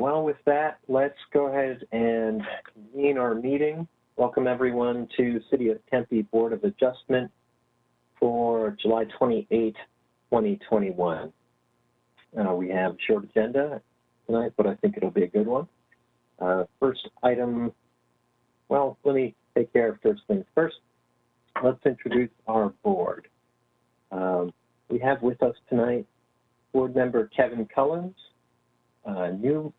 well, with that, let's go ahead and convene our meeting. Welcome everyone to City of Tempe Board of Adjustment for July 28, 2021. We have a short agenda tonight, but I think it'll be a good one. First item, well, let me take care of first things first. Let's introduce our board. We have with us tonight board member Kevin Cullens, new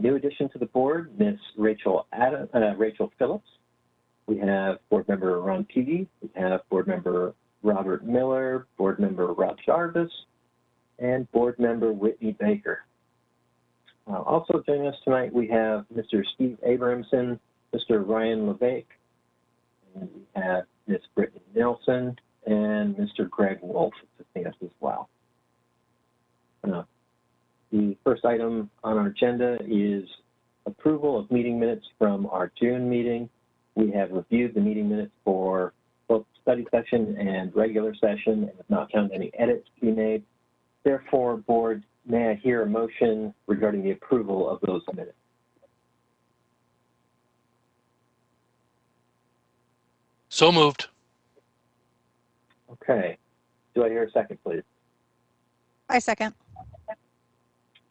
addition to the board, Miss Rachel Phillips. We have board member Ron Peavy. We have board member Robert Miller, board member Rob Jarvis, and board member Whitney Baker. Also joining us tonight, we have Mr. Steve Abramson, Mr. Ryan LeVake, and we have Miss Brittany Nelson, and Mr. Greg Wolf assisting us as well. The first item on our agenda is approval of meeting minutes from our June meeting. We have reviewed the meeting minutes for both study session and regular session and have not found any edits to be made. Therefore, board, may I hear a motion regarding the approval of those minutes? So moved. Okay. Do I hear a second, please? I second.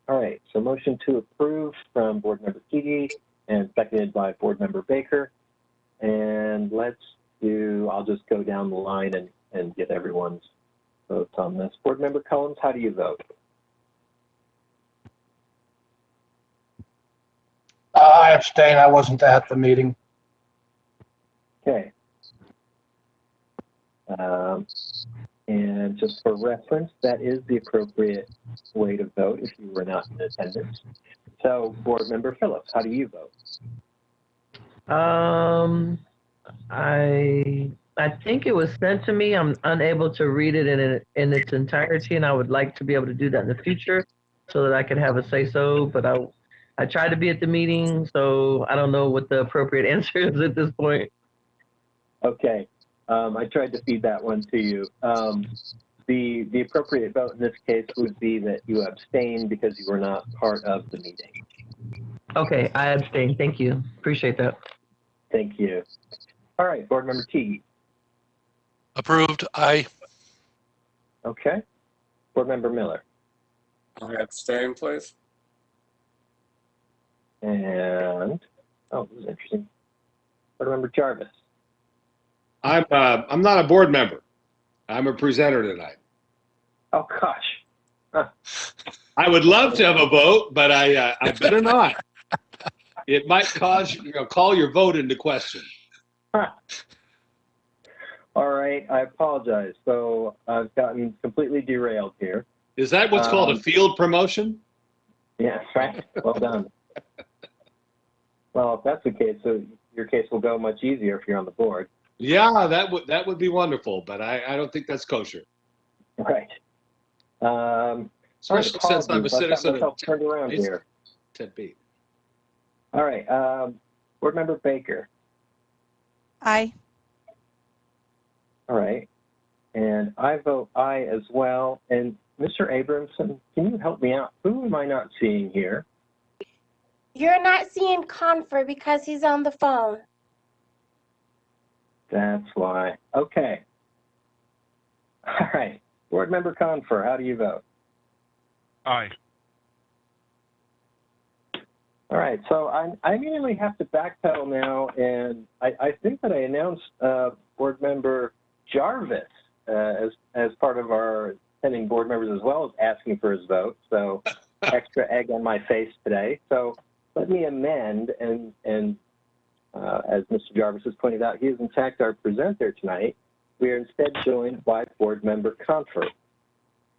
All right, so motion to approve from board member Peavy and seconded by board member Baker. And I'll just go down the line and get everyone's votes on this. Board member Cullens, how do you vote? I abstain. I wasn't at the meeting. Okay. And just for reference, that is the appropriate way to vote if you were not in attendance. So, board member Phillips, how do you vote? I think it was sent to me. I'm unable to read it in its entirety, and I would like to be able to do that in the future so that I could have a say-so. But I tried to be at the meeting, so I don't know what the appropriate answer is at this point. Okay. I tried to feed that one to you. The appropriate vote in this case would be that you abstain because you were not part of the meeting. Okay, I abstain. Thank you. Appreciate that. Thank you. All right, board member Teague. Approved. Aye. Okay. Board member Miller. I abstain, please. And, oh, this is interesting. Board member Jarvis. I'm not a board member. I'm a presenter tonight. Oh, gosh. Huh. I would love to have a vote, but I better not. It might call your vote into question. Huh. All right, I apologize. So I've gotten completely derailed here. Is that what's called a field promotion? Yeah, right. Well done. Well, if that's the case, so your case will go much easier if you're on the board. Yeah, that would be wonderful, but I don't think that's kosher. Right. Especially since I'm a citizen of turned around here. Tempe. All right. Board member Baker. Aye. All right. And I vote aye as well. And Mr. Abramson, can you help me out? Who am I not seeing here? You're not seeing Confer because he's on the phone. That's why. Okay. All right. Board member Confer, how do you vote? Aye. All right. So I immediately have to backpedal now, and I think that I announced board member Jarvis as part of our attending board members as well as asking for his vote. So extra egg on my face today. So let me amend and as Mr. Jarvis has pointed out, he is in fact our presenter tonight. We are instead joined by board member Confer.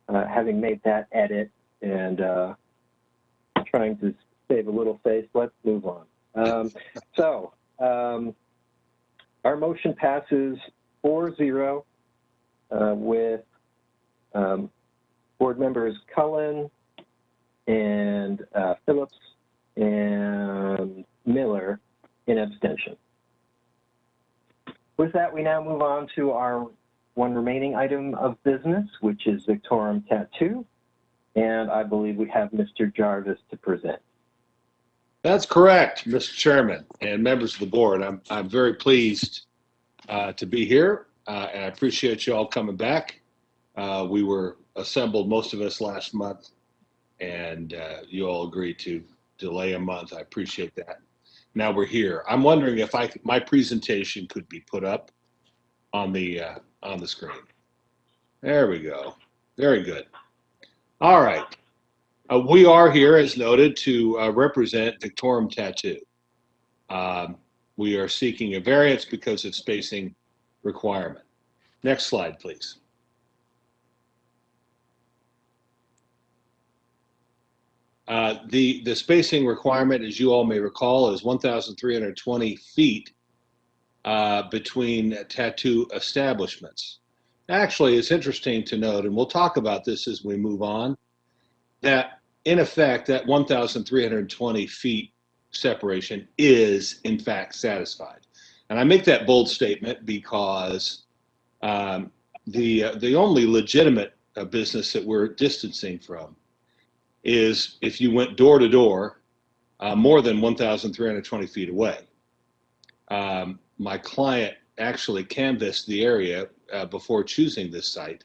Having made that edit and trying to save a little face, let's move on. Our motion passes 4-0 with board members Cullen and Phillips and Miller in abstention. With that, we now move on to our one remaining item of business, which is Victorium Tattoo. And I believe we have Mr. Jarvis to present. That's correct, Mr. Chairman and members of the board. I'm very pleased to be here, and I appreciate you all coming back. We were assembled, most of us, last month, and you all agreed to delay a month. I appreciate that. Now we're here. I'm wondering if my presentation could be put up on the screen. There we go. Very good. All right. We are here, as noted, to represent Victorium Tattoo. We are seeking a variance because of spacing requirement. Next slide, please. The spacing requirement, as you all may recall, is 1,320 feet between tattoo establishments. Actually, it's interesting to note, and we'll talk about this as we move on, that in effect, that 1,320 feet separation is in fact satisfied. And I make that bold statement because the only legitimate business that we're distancing from is if you went door to door more than 1,320 feet away. My client actually canvassed the area before choosing this site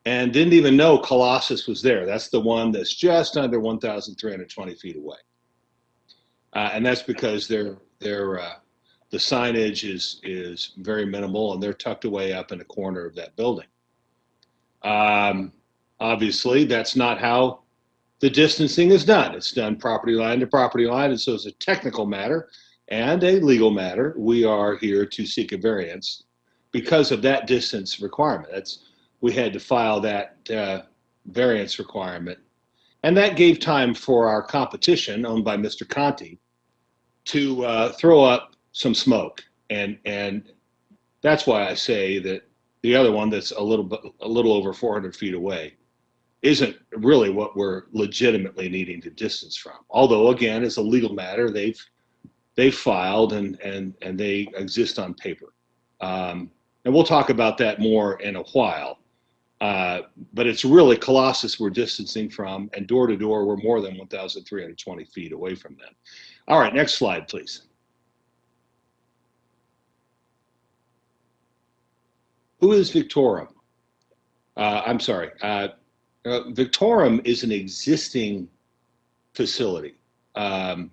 and didn't even know Colossus was there. That's the one that's just under 1,320 feet away. And that's because the signage is very minimal and they're tucked away up in the corner of that building. Obviously, that's not how the distancing is done. It's done property line to property line, and so it's a technical matter and a legal matter. We are here to seek a variance because of that distance requirement. We had to file that variance requirement, and that gave time for our competition, owned by Mr. Conte, to throw up some smoke, and that's why I say that the other one that's a little over 400 feet away isn't really what we're legitimately needing to distance from. Although, again, it's a legal matter. They've filed and they exist on paper. And we'll talk about that more in a while. But it's really Colossus we're distancing from, and door to door, we're more than 1,320 feet away from them. All right, next slide, please. Who is Victorium? I'm sorry. Victorium is an existing facility in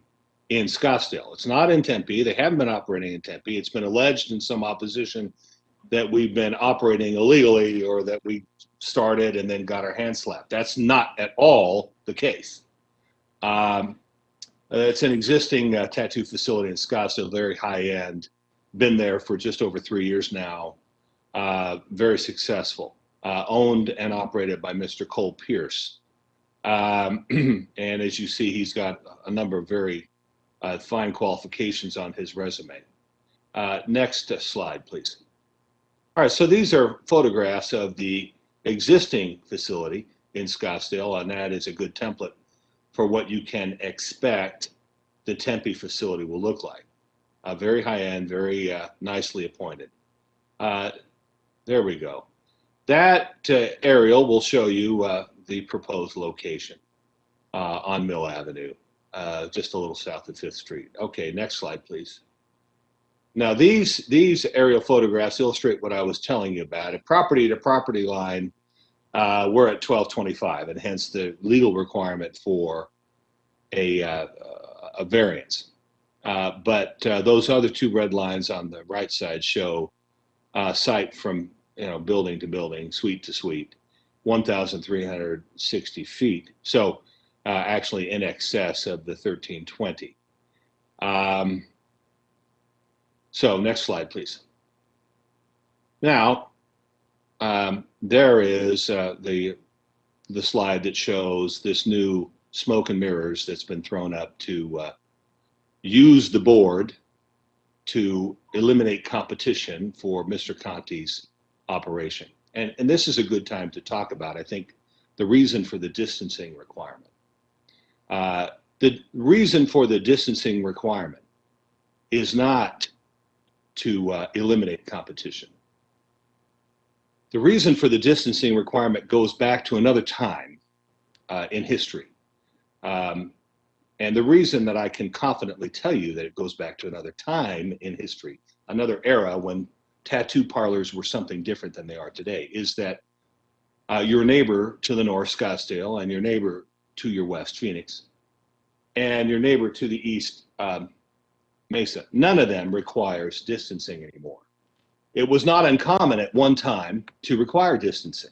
Scottsdale. It's not in Tempe. They haven't been operating in Tempe. It's been alleged in some opposition that we've been operating illegally or that we started and then got our hands slapped. That's not at all the case. It's an existing tattoo facility in Scottsdale, very high end. Been there for just over 3 years now. Very successful. Owned and operated by Mr. Cole Pierce. And as you see, he's got a number of very fine qualifications on his resume. Next slide, please. All right, so these are photographs of the existing facility in Scottsdale, and that is a good template for what you can expect the Tempe facility will look like. Very high-end, very nicely appointed. There we go. That aerial will show you the proposed location on Mill Avenue, just a little south of 5th Street. Okay, next slide, please. Now, these aerial photographs illustrate what I was telling you about. At property to property line, we're at 1225, and hence the legal requirement for a variance. But those other two red lines on the right side show site from building to building, suite to suite, 1,360 feet. So actually in excess of the 1,320. So next slide, please. Now, there is the slide that shows this new smoke and mirrors that's been thrown up to use the board to eliminate competition for Mr. Conte's operation. And this is a good time to talk about, I think, the reason for the distancing requirement. The reason for the distancing requirement is not to eliminate competition. The reason for the distancing requirement goes back to another time in history. And And the reason that I can confidently tell you that it goes back to another time in history, another era when tattoo parlors were something different than they are today, is that your neighbor to the north, Scottsdale, and your neighbor to your west, Phoenix, and your neighbor to the east, Mesa, none of them requires distancing anymore. It was not uncommon at one time to require distancing.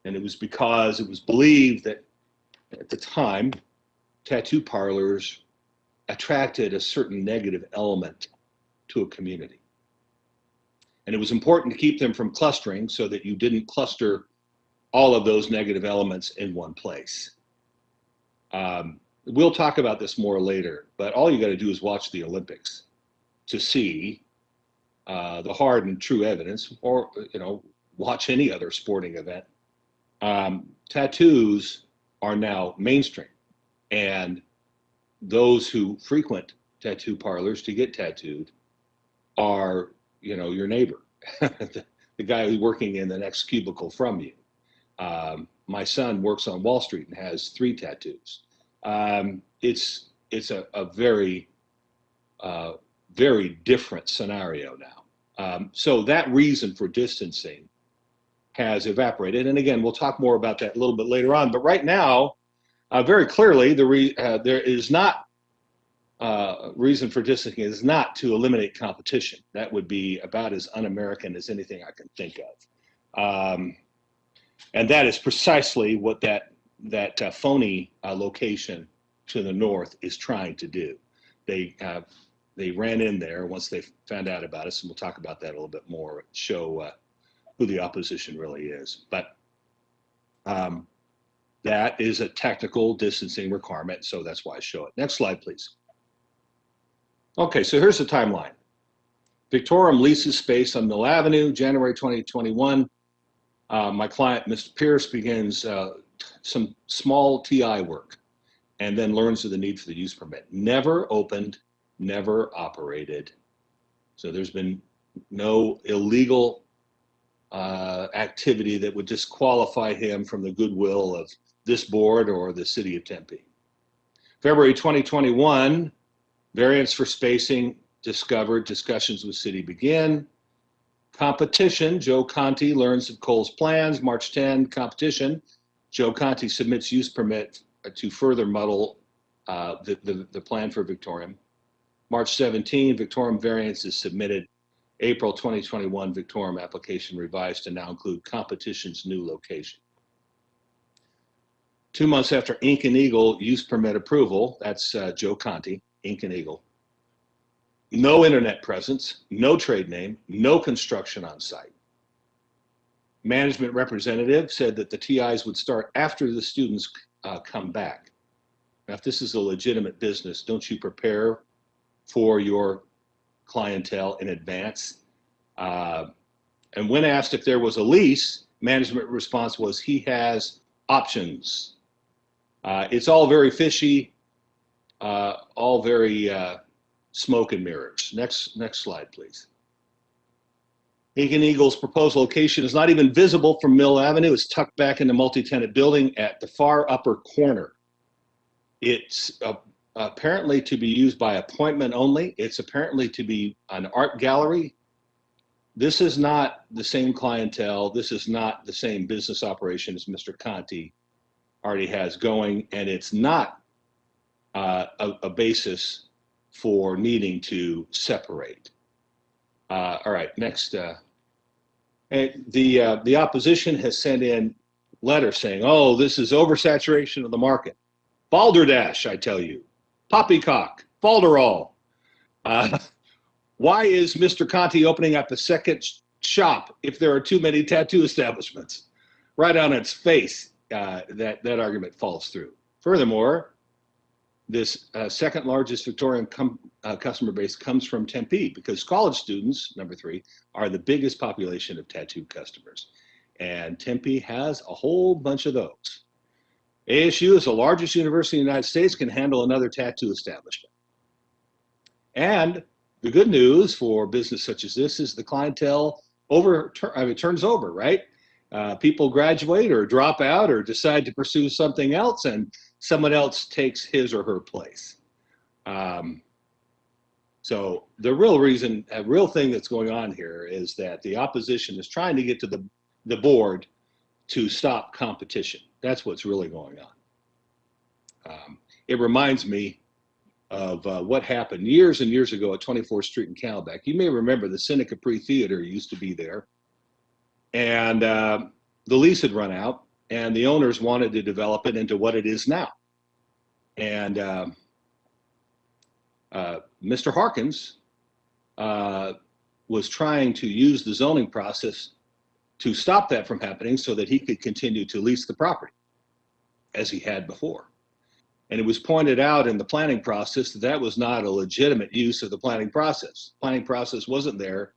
And it was because it was believed that at the time, tattoo parlors attracted a certain negative element to a community. And it was important to keep them from clustering so that you didn't cluster all of those negative elements in one place. We'll talk about this more later, but all you got to do is watch the Olympics to see the hard and true evidence, or watch any other sporting event. Tattoos are now mainstream, and those who frequent tattoo parlors to get tattooed are, your neighbor, the guy who's working in the next cubicle from you. My son works on Wall Street and has 3 tattoos. It's a very, very different scenario now. So that reason for distancing has evaporated. And again, we'll talk more about that a little bit later on. But right now, very clearly, there is not reason for distancing is not to eliminate competition. That would be about as un-American as anything I can think of. And that is precisely what that phony location to the north is trying to do. They ran in there once they found out about us, and we'll talk about that a little bit more, show who the opposition really is. But that is a technical distancing requirement, so that's why I show it. Next slide, please. Okay, so here's the timeline. Victorium leases space on Mill Avenue, January 2021. My client, Mr. Pierce, begins some small TI work and then learns of the need for the use permit. Never opened, never operated. So there's been no illegal activity that would disqualify him from the goodwill of this board or the city of Tempe. February 2021, variance for spacing discovered, discussions with city begin. Competition, Joe Conte learns of Cole's plans. March 10, competition. Joe Conte submits use permit to further muddle the plan for Victorium. March 17, Victorium variance is submitted. April 2021, Victorium application revised to now include competition's new location. 2 months after Incan Eagle use permit approval, that's Joe Conte, Incan Eagle. No internet presence, no trade name, no construction on site. Management representative said that the TIs would start after the students come back. Now, if this is a legitimate business, don't you prepare for your clientele in advance? And when asked if there was a lease, management response was he has options. It's all very fishy, all very smoke and mirrors. Next slide, please. Incan Eagle's proposed location is not even visible from Mill Avenue. It's tucked back in the multi-tenant building at the far upper corner. It's apparently to be used by appointment only. It's apparently to be an art gallery. This is not the same clientele. This is not the same business operation as Mr. Conte already has going, and it's not a basis for needing to separate. All right, next. The opposition has sent in letters saying, oh, this is oversaturation of the market. Balderdash, I tell you. Poppycock, falderall. Why is Mr. Conte opening up a second shop if there are too many tattoo establishments? Right on its face, that argument falls through. Furthermore, this second largest Victorian customer base comes from Tempe because college students, number 3, are the biggest population of tattoo customers. And Tempe has a whole bunch of those. ASU is the largest university in the United States, can handle another tattoo establishment. And the good news for business such as this is the clientele turns over, right? People graduate or drop out or decide to pursue something else, and someone else takes his or her place. So the real thing that's going on here is that the opposition is trying to get to the board to stop competition. That's what's really going on. It reminds me of what happened years and years ago at 24th Street in Calbeck. You may remember the Cine Capri Theater used to be there, and the lease had run out, and the owners wanted to develop it into what it is now. And Mr. Harkins was trying to use the zoning process to stop that from happening so that he could continue to lease the property as he had before. And it was pointed out in the planning process that that was not a legitimate use of the planning process. Planning process wasn't there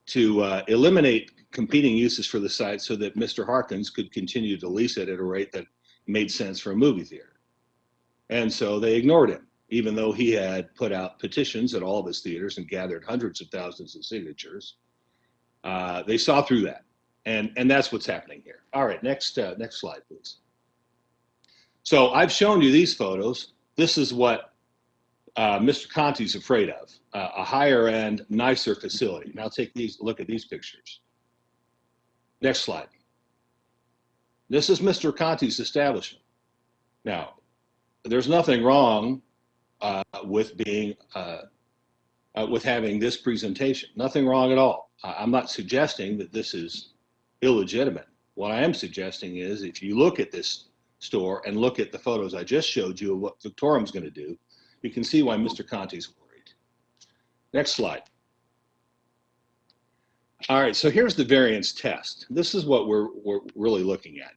to eliminate competing uses for the site so that Mr. Harkins could continue to lease it at a rate that made sense for a movie theater. And so they ignored him, even though he had put out petitions at all of his theaters and gathered hundreds of thousands of signatures. They saw through that. And that's what's happening here. All right, next slide, please. So I've shown you these photos. This is what Mr. Conte's afraid of, a higher end, nicer facility. Now look at these pictures. Next slide. This is Mr. Conte's establishment. Now, there's nothing wrong with having this presentation. Nothing wrong at all. I'm not suggesting that this is illegitimate. What I am suggesting is if you look at this store and look at the photos I just showed you of what Victorium's going to do, you can see why Mr. Conte's worried. Next slide. All right, so here's the variance test. This is what we're really looking at.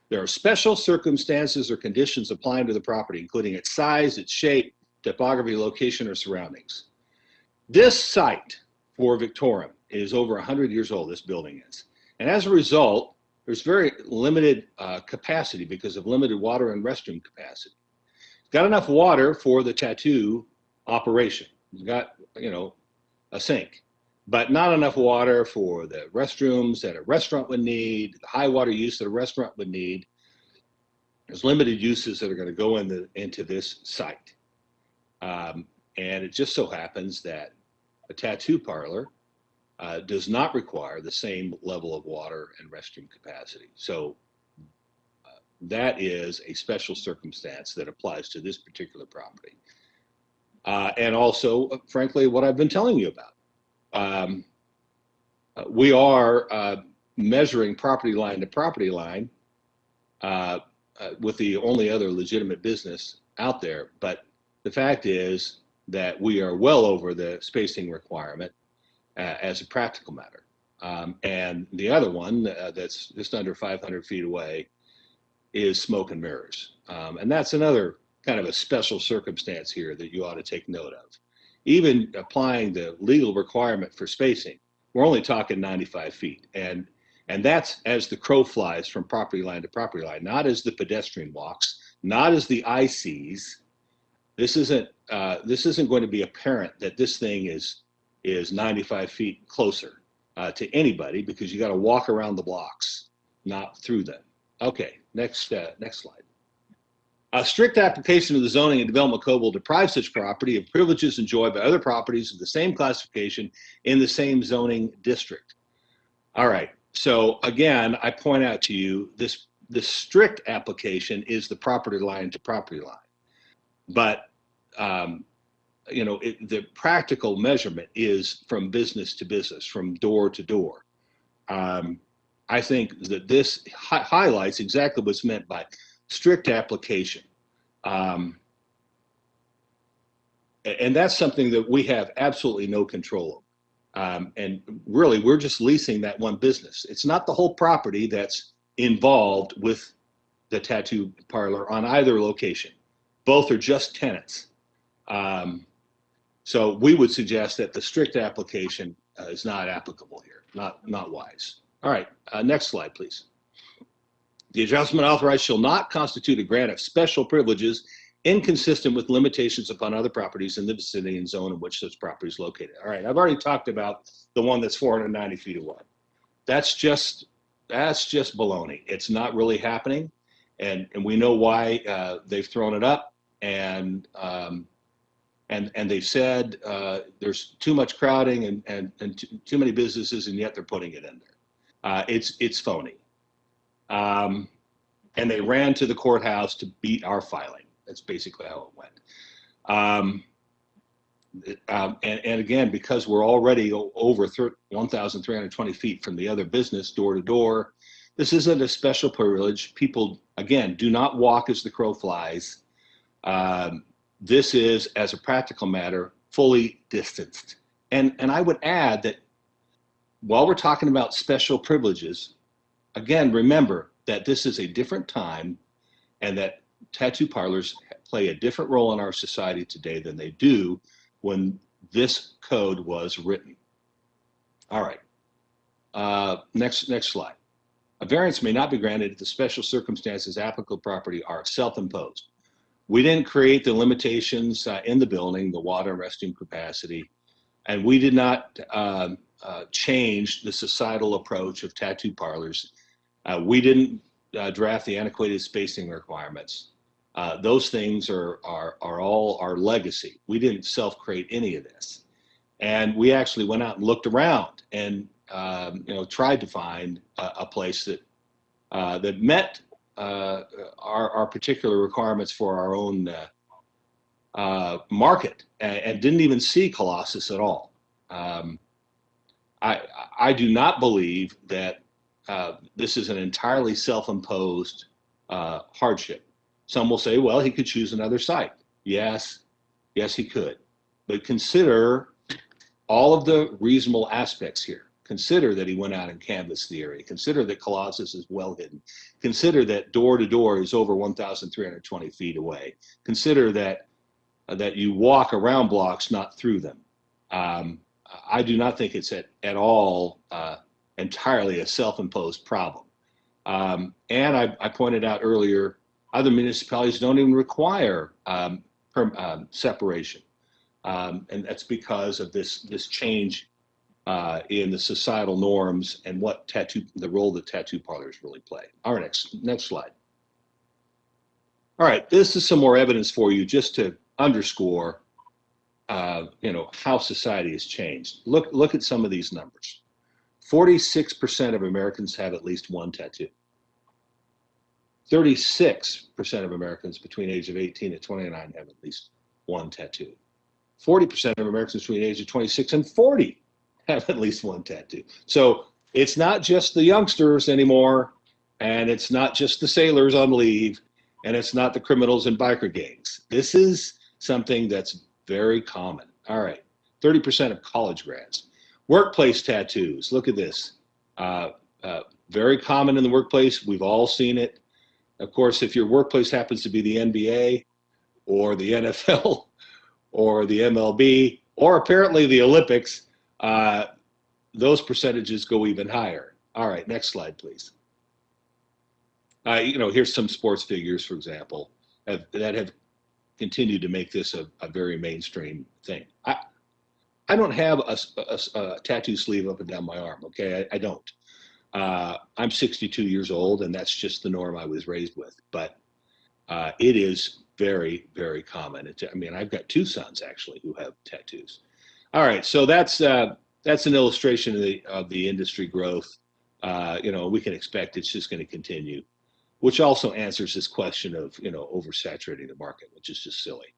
There are special circumstances or conditions applying to the property, including its size, its shape, topography, location, or surroundings. This site for Victorium is over 100 years old, this building is. And as a result, there's very limited capacity because of limited water and restroom capacity. It's got enough water for the tattoo operation. It's got, a sink, but not enough water for the restrooms that a restaurant would need, the high water use that a restaurant would need. There's limited uses that are going to go into this site. And it just so happens that a tattoo parlor does not require the same level of water and restroom capacity. So that is a special circumstance that applies to this particular property. And also, frankly, what I've been telling you about. We are measuring property line to property line with the only other legitimate business out there. But the fact is that we are well over the spacing requirement as a practical matter. And the other one that's just under 500 feet away is smoke and mirrors. And that's another kind of a special circumstance here that you ought to take note of. Even applying the legal requirement for spacing, we're only talking 95 feet. And that's as the crow flies from property line to property line, not as the pedestrian walks, not as the ICs. This isn't going to be apparent that this thing is 95 feet closer to anybody because you got to walk around the blocks, not through them. Okay, next slide. A strict application of the zoning and development code will deprive such property of privileges enjoyed by other properties of the same classification in the same zoning district. All right, so again, I point out to you this strict application is the property line to property line. But the practical measurement is from business to business, from door to door. I think that this highlights exactly what's meant by strict application. And that's something that we have absolutely no control over. And really, we're just leasing that one business. It's not the whole property that's involved with the tattoo parlor on either location. Both are just tenants. So we would suggest that the strict application is not applicable here, not wise. All right, next slide, please. The adjustment authorized shall not constitute a grant of special privileges inconsistent with limitations upon other properties in the vicinity and zone in which such property is located. All right, I've already talked about the one that's 490 feet away. That's just baloney. It's not really happening. and we know why they've thrown it up, and they said there's too much crowding and too many businesses, and yet they're putting it in there. It's phony. And they ran to the courthouse to beat our filing. That's basically how it went. And again, because we're already over 1,320 feet from the other business, door to door, this isn't a special privilege. People, again, do not walk as the crow flies. This is, as a practical matter, fully distanced. And I would add that while we're talking about special privileges, again, remember that this is a different time and that tattoo parlors play a different role in our society today than they do when this code was written. All right, next slide. A variance may not be granted if the special circumstances applicable property are self-imposed. We didn't create the limitations in the building, the water and restroom capacity, and we did not change the societal approach of tattoo parlors. We didn't draft the antiquated spacing requirements. Those things are all our legacy. We didn't self-create any of this, and we actually went out and looked around and tried to find a place that that met our particular requirements for our own market, and didn't even see Colossus at all. I do not believe that this is an entirely self-imposed hardship. Some will say, well, he could choose another site. Yes, he could. But consider all of the reasonable aspects here. Consider that he went out and canvassed the area. Consider that Colossus is well hidden. Consider that door to door is over 1,320 feet away. Consider that you walk around blocks, not through them. I do not think it's at all entirely a self-imposed problem. And I pointed out earlier, other municipalities don't even require separation. And that's because of this change in the societal norms and the role that tattoo parlors really play. All right, next slide. All right, this is some more evidence for you just to underscore how society has changed. Look at some of these numbers. 46% of Americans have at least one tattoo. 36% of Americans between the age of 18 and 29 have at least one tattoo. 40% of Americans between the age of 26 and 40 have at least one tattoo. So it's not just the youngsters anymore, and it's not just the sailors on leave, and it's not the criminals and biker gangs. This is something that's very common. All right, 30% of college grads. Workplace tattoos, look at this. Very common in the workplace. We've all seen it. Of course, if your workplace happens to be the NBA or the NFL or the MLB or apparently the Olympics, those percentages go even higher. All right, next slide, please. Here's some sports figures, for example, that have continued to make this a very mainstream thing. I don't have a tattoo sleeve up and down my arm, okay? I don't. I'm 62 years old, and that's just the norm I was raised with. But it is very, very common. I've got two sons, actually, who have tattoos. All right, so that's an illustration of the industry growth. We can expect it's just going to continue, which also answers this question of oversaturating the market, which is just silly.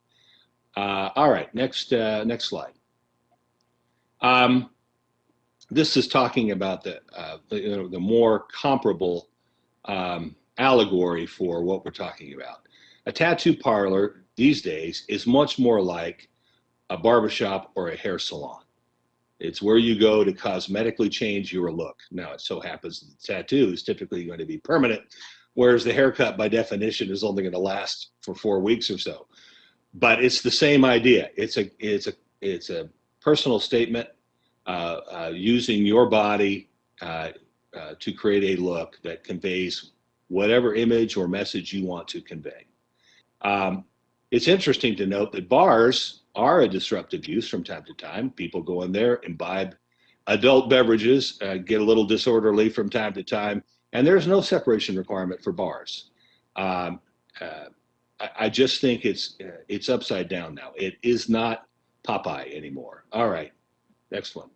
All right, next slide. This is talking about the more comparable allegory for what we're talking about. A tattoo parlor these days is much more like a barbershop or a hair salon. It's where you go to cosmetically change your look. Now, it so happens that the tattoo is typically going to be permanent, whereas the haircut, by definition, is only going to last for 4 weeks or so. But it's the same idea. It's a personal statement using your body to create a look that conveys whatever image or message you want to convey. It's interesting to note that bars are a disruptive use from time to time. People go in there, imbibe adult beverages, get a little disorderly from time to time, and there's no separation requirement for bars. Um, I just think it's upside down now. It is not Popeye anymore. All right, next one.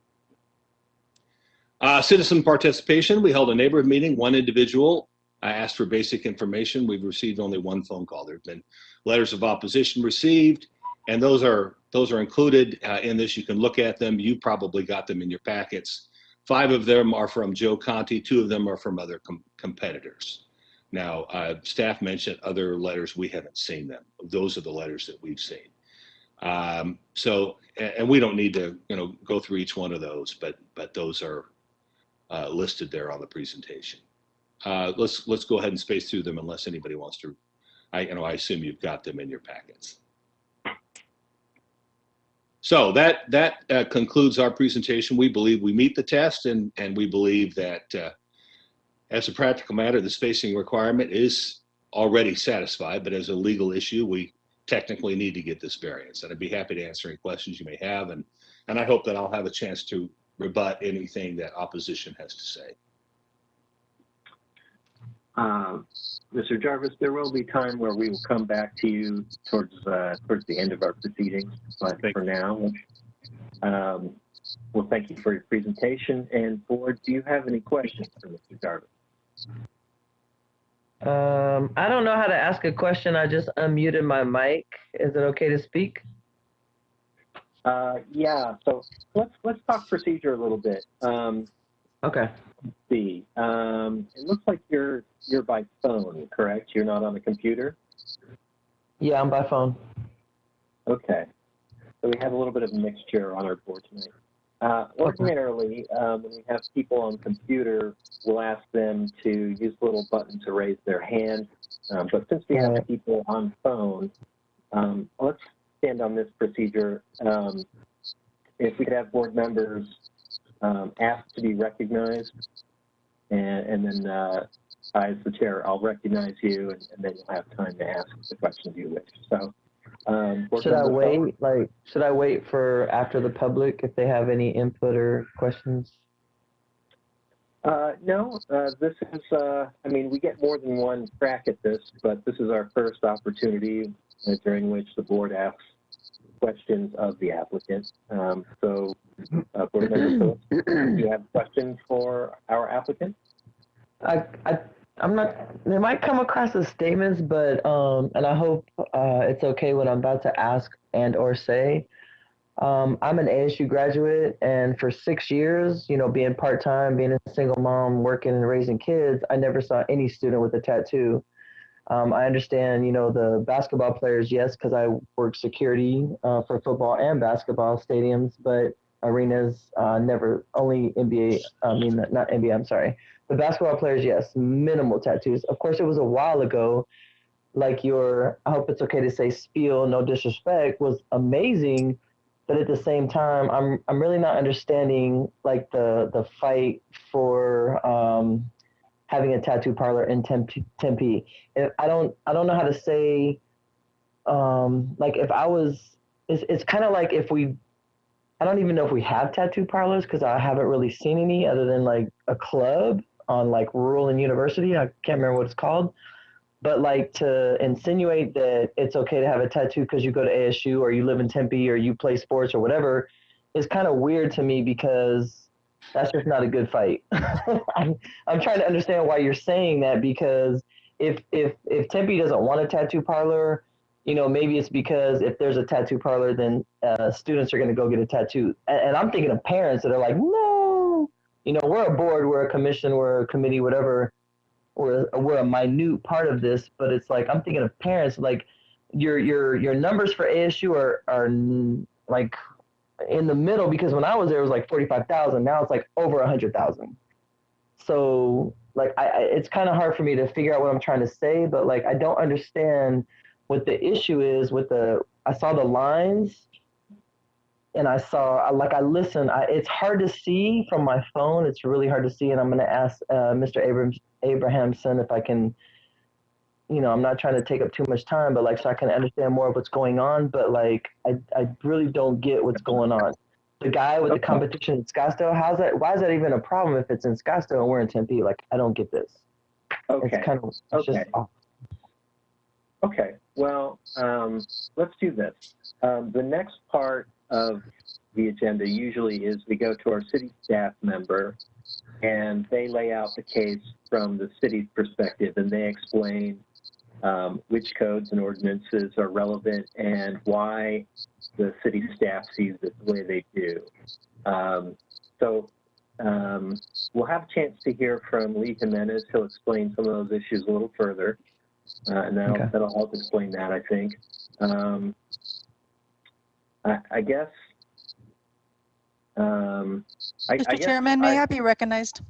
Citizen participation. We held a neighborhood meeting. One individual asked for basic information. We've received only one phone call. There have been letters of opposition received, and those are included in this. You can look at them. You probably got them in your packets. 5 of them are from Joe Conte. 2 of them are from other competitors. Now, staff mentioned other letters. We haven't seen them. Those are the letters that we've seen. So, and we don't need to, go through each one of those, but those are listed there on the presentation. Let's go ahead and space through them unless anybody wants to. I assume you've got them in your packets. So that concludes our presentation. We believe we meet the test, and we believe that as a practical matter, the spacing requirement is already satisfied, but as a legal issue, we technically need to get this variance. And I'd be happy to answer any questions you may have, and I hope that I'll have a chance to rebut anything that opposition has to say. Mr. Jarvis, there will be time where we will come back to you towards the end of our proceedings, but for now, well, thank you for your presentation. And board, do you have any questions for Mr. Jarvis? I don't know how to ask a question. I just unmuted my mic. Is it okay to speak? Yeah. So let's talk procedure a little bit. Okay. Let's see. It looks like you're by phone, correct? You're not on the computer? Yeah, I'm by phone. Okay. So we have a little bit of a mixture on our board tonight. Ordinarily, when we have people on computer, we'll ask them to use the little button to raise their hand. But since we have people on phone, let's stand on this procedure. If we could have board members ask to be recognized, and then I, as the chair, I'll recognize you, and then you'll have time to ask the questions you wish. So. Should I wait for after the public if they have any input or questions? No, this is, we get more than one crack at this, but this is our first opportunity during which the board asks questions of the applicant. So, Board Member Phillips, do you have questions for our applicant? I'm not, they might come across as statements, but, and I hope it's okay what I'm about to ask and or say. I'm an ASU graduate, and for 6 years, being part-time, being a single mom, working and raising kids, I never saw any student with a tattoo. I understand, the basketball players, yes, because I work security for football and basketball stadiums, but arenas, never, only NBA, not NBA, I'm sorry. The basketball players, yes, minimal tattoos. Of course, it was a while ago, like your, I hope it's okay to say spiel, no disrespect, was amazing, but at the same time, I'm really not understanding like the fight for having a tattoo parlor in Tempe. I don't know how to say, like if I was, it's kind of like if we, I don't even know if we have tattoo parlors because I haven't really seen any other than like a club on like rural and university. I can't remember what it's called. But like to insinuate that it's okay to have a tattoo because you go to ASU or you live in Tempe or you play sports or whatever is kind of weird to me because that's just not a good fight. I'm trying to understand why you're saying that, because if Tempe doesn't want a tattoo parlor, maybe it's because if there's a tattoo parlor, then students are going to go get a tattoo. And I'm thinking of parents that are like, no, we're a board, we're a commission, we're a committee, whatever. We're a minute part of this, but it's like I'm thinking of parents, like your numbers for ASU are like in the middle, because when I was there it was like 45,000. Now it's like over 100,000. So like it's kind of hard for me to figure out what I'm trying to say, but like I don't understand what the issue is with I saw the lines and I listened. It's hard to see from my phone. It's really hard to see. And I'm going to ask Mr. Abrahamson if I can, I'm not trying to take up too much time, but like, so I can understand more of what's going on. But like, I really don't get what's going on. The guy with the competition in Scottsdale, why is that even a problem if it's in Scottsdale and we're in Tempe? Like, I don't get this. Okay. It's kind of, it's just off. Okay, well, let's do this. The next part of the agenda usually is we go to our city staff member and they lay out the case from the city's perspective and they explain which codes and ordinances are relevant and why the city staff sees it the way they do. We'll have a chance to hear from Lee Jimenez. He'll explain some of those issues a little further, and that'll help explain that, I think. I guess. Mr. Chairman, may I be recognized?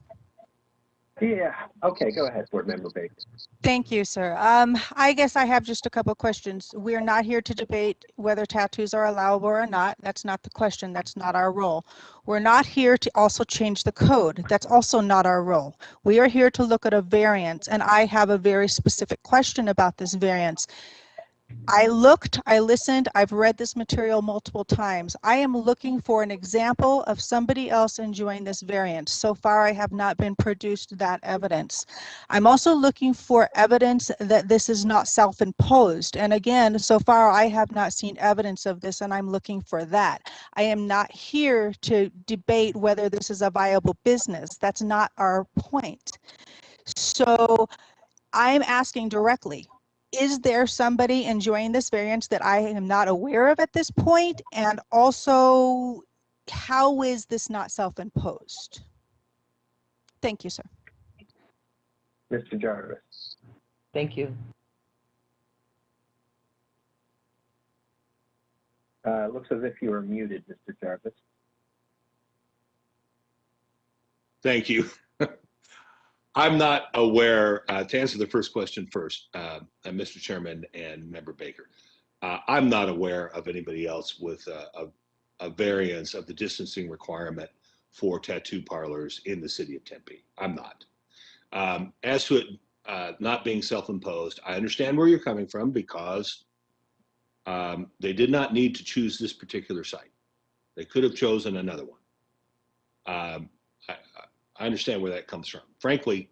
Yeah, okay, go ahead, Board Member Baker. Thank you, sir. I guess I have just a couple questions. We're not here to debate whether tattoos are allowable or not. That's not the question. That's not our role. We're not here to also change the code. That's also not our role. We are here to look at a variance, and I have a very specific question about this variance. I looked, I listened, I've read this material multiple times. I am looking for an example of somebody else enjoying this variance. So far, I have not been produced that evidence. I'm also looking for evidence that this is not self-imposed. And again, so far, I have not seen evidence of this, and I'm looking for that. I am not here to debate whether this is a viable business. That's not our point. So I'm asking directly, is there somebody enjoying this variance that I am not aware of at this point? And also, how is this not self-imposed? Thank you, sir. Mr. Jarvis. Thank you. Looks as if you were muted, Mr. Jarvis. Thank you. I'm not aware, to answer the first question first, Mr. Chairman and Member Baker, I'm not aware of anybody else with a variance of the distancing requirement for tattoo parlors in the city of Tempe. I'm not. As to it not being self-imposed, I understand where you're coming from because they did not need to choose this particular site. They could have chosen another one. I understand where that comes from. Frankly,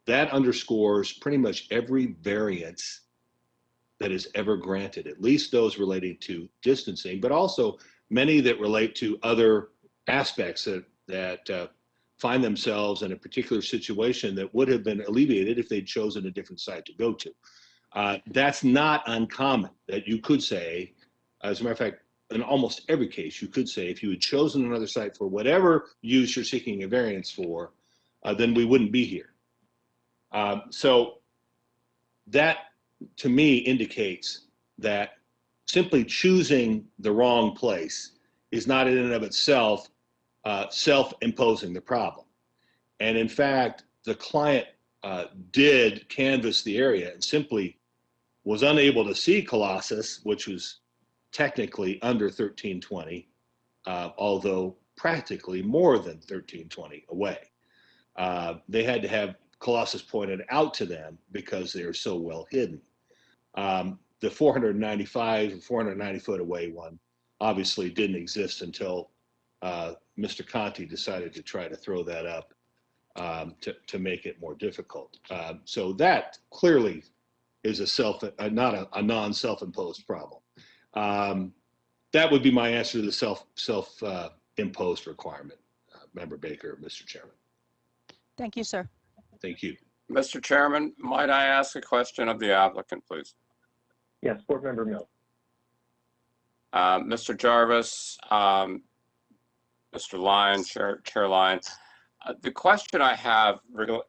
that underscores pretty much every variance that is ever granted, at least those relating to distancing, but also many that relate to other aspects that find themselves in a particular situation that would have been alleviated if they'd chosen a different site to go to. That's not uncommon that you could say, as a matter of fact, in almost every case, you could say if you had chosen another site for whatever use you're seeking a variance for, then we wouldn't be here. So that, to me, indicates that simply choosing the wrong place is not in and of itself self-imposing the problem. And in fact, the client did canvass the area and simply was unable to see Colossus, which was technically under 1320, although practically more than 1320 away. They had to have Colossus pointed out to them because they are so well hidden. The 495 or 490 foot away one obviously didn't exist until Mr. Conte decided to try to throw that up to make it more difficult. So that clearly is not a non-self-imposed problem. That would be my answer to the self-imposed requirement, Member Baker, Mr. Chairman. Thank you, sir. Thank you. Mr. Chairman, might I ask a question of the applicant, please? Yes, Board Member Mill. Mr. Jarvis, Mr. Lyon, Chair Lyon, the question I have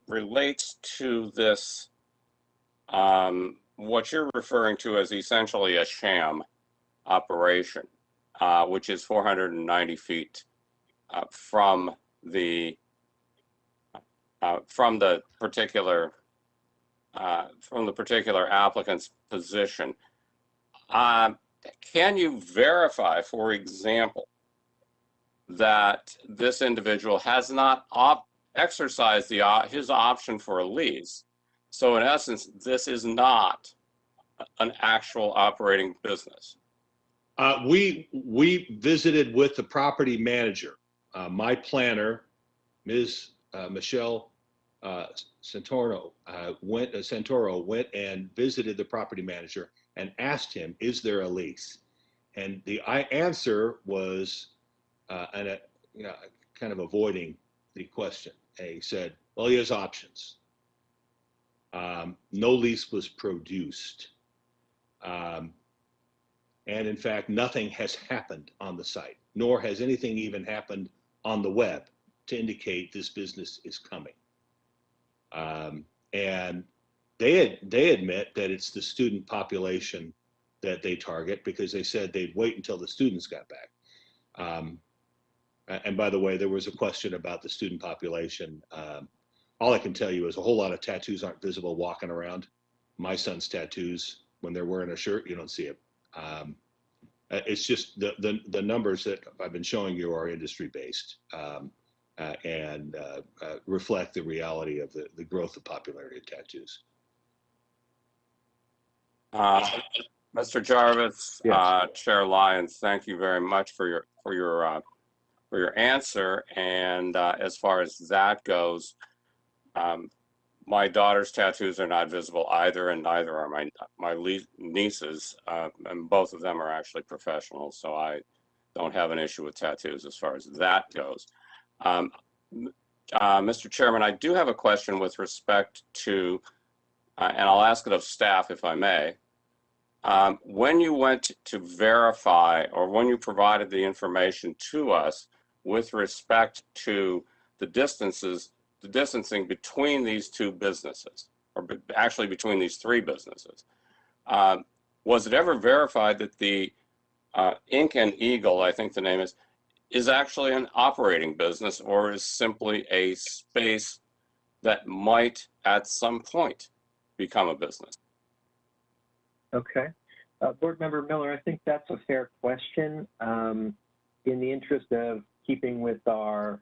relates to this, what you're referring to as essentially a sham operation, which is 490 feet from the particular applicant's position. Can you verify, for example, that this individual has not exercised his option for a lease? So in essence, this is not an actual operating business. We visited with the property manager, my planner, Ms. Michelle Santoro went and visited the property manager and asked him, "Is there a lease?" And the answer was, kind of avoiding the question. And he said, "Well, he has options." No lease was produced. And in fact, nothing has happened on the site, nor has anything even happened on the web to indicate this business is coming. And they admit that it's the student population that they target, because they said they'd wait until the students got back. And by the way, there was a question about the student population. All I can tell you is a whole lot of tattoos aren't visible walking around. My son's tattoos, when they're wearing a shirt, you don't see it. It's just the numbers that I've been showing you are industry based, and reflect the reality of the growth of popularity of tattoos. Mr. Jarvis, Yes. Chair Lyons, thank you very much for your answer. And as far as that goes, my daughter's tattoos are not visible either, and neither are my nieces, and both of them are actually professionals, so I don't have an issue with tattoos as far as that goes. Mr. Chairman, I do have a question with respect to, and I'll ask it of staff if I may. When you went to verify, or when you provided the information to us with respect to the distancing between these two businesses, or actually between these three businesses, was it ever verified that the Incan Eagle, I think the name is actually an operating business, or is simply a space that might at some point become a business? Okay. Board Member Miller, I think that's a fair question. In the interest of keeping with our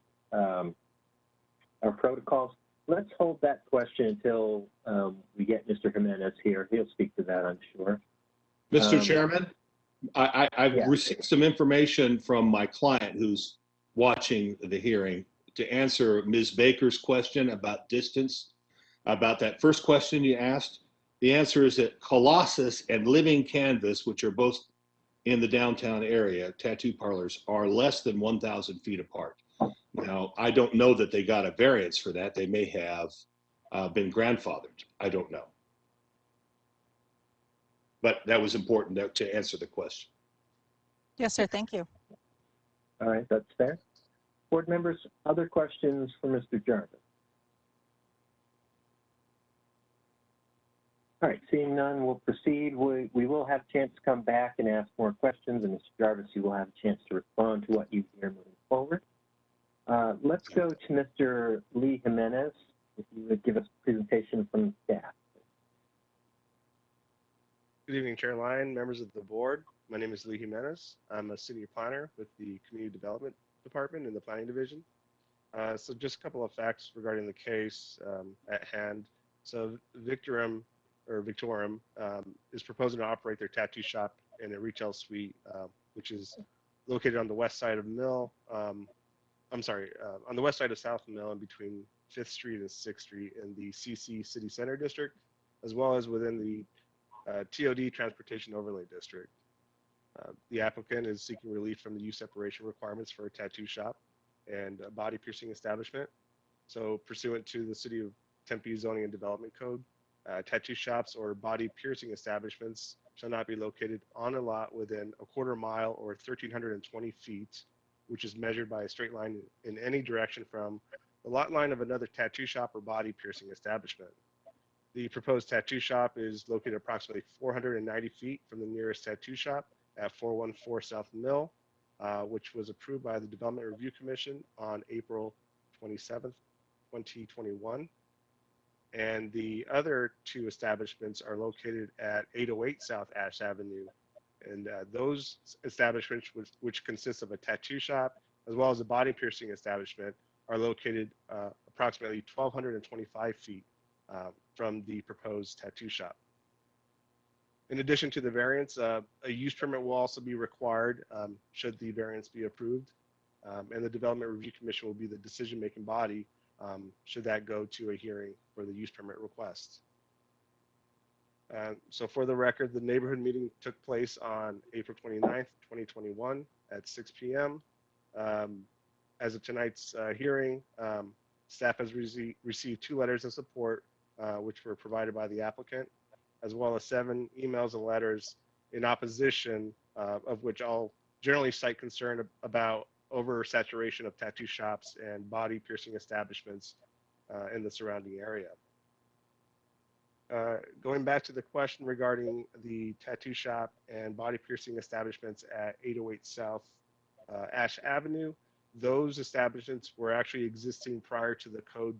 protocols, let's hold that question until we get Mr. Jimenez here. He'll speak to that, I'm sure. Mr. Chairman, I've Yeah. received some information from my client who's watching the hearing to answer Ms. Baker's question about distance, about that first question you asked. The answer is that Colossus and Living Canvas, which are both in the downtown area, tattoo parlors, are less than 1,000 feet apart. Now, I don't know that they got a variance for that. They may have been grandfathered. I don't know. But that was important to answer the question. Yes, sir. Thank you. All right, that's fair. Board members, other questions for Mr. Jarvis? All right, seeing none, we'll proceed. We will have a chance to come back and ask more questions, and Mr. Jarvis, you will have a chance to respond to what you hear moving forward. Let's go to Mr. Lee Jimenez, if you would give us a presentation from staff. Good evening, Chair Lyon, members of the board. My name is Lee Jimenez. I'm a city planner with the Community Development Department in the Planning Division. So just a couple of facts regarding the case at hand. So Victorium is proposing to operate their tattoo shop in a retail suite, which is located on the west side of Mill. On the west side of South Mill, in between 5th Street and 6th Street in the CC City Center District, as well as within the TOD Transportation Overlay District. The applicant is seeking relief from the use separation requirements for a tattoo shop and a body piercing establishment. So pursuant to the City of Tempe Zoning and Development Code, tattoo shops or body piercing establishments shall not be located on a lot within a quarter mile or 1,320 feet, which is measured by a straight line in any direction from the lot line of another tattoo shop or body piercing establishment. The proposed tattoo shop is located approximately 490 feet from the nearest tattoo shop at 414 South Mill, which was approved by the Development Review Commission on April 27th, 2021. And the other two establishments are located at 808 South Ash Avenue. And those establishments, which consist of a tattoo shop as well as a body piercing establishment, are located approximately 1,225 feet from the proposed tattoo shop. In addition to the variance, a use permit will also be required should the variance be approved. And the Development Review Commission will be the decision-making body should that go to a hearing for the use permit request. So for the record, the neighborhood meeting took place on April 29th, 2021 at 6 p.m. As of tonight's hearing, staff has received 2 letters of support, which were provided by the applicant, as well as 7 emails and letters in opposition, of which I'll generally cite concern about oversaturation of tattoo shops and body piercing establishments in the surrounding area. Going back to the question regarding the tattoo shop and body piercing establishments at 808 South Ash Avenue, those establishments were actually existing prior to the code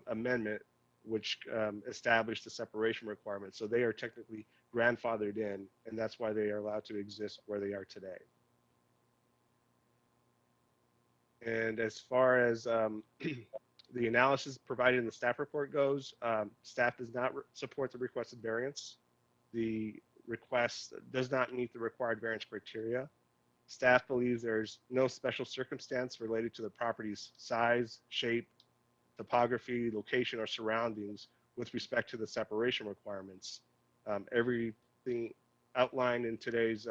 amendment, which established the separation requirement. So they are technically grandfathered in, and that's why they are allowed to exist where they are today. And as far as the analysis provided in the staff report goes, staff does not support the requested variance. The request does not meet the required variance criteria. Staff believes there's no special circumstance related to the property's size, shape, topography, location, or surroundings with respect to the separation requirements. Everything outlined in today's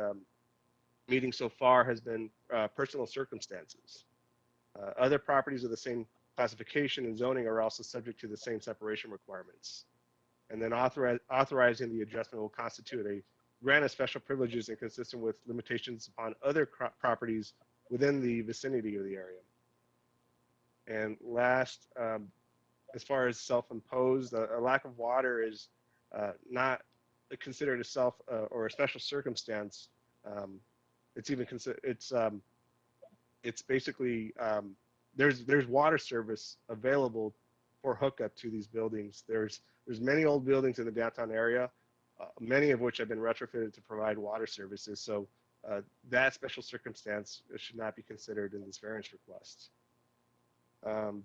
meeting so far has been personal circumstances. Other properties of the same classification and zoning are also subject to the same separation requirements. And then authorizing the adjustment will constitute a grant of special privileges inconsistent with limitations upon other properties within the vicinity of the area. And last, as far as self-imposed, a lack of water is not considered a self or a special circumstance. It's even it's basically there's water service available for hookup to these buildings. There's many old buildings in the downtown area, many of which have been retrofitted to provide water services. So that special circumstance should not be considered in this variance request. And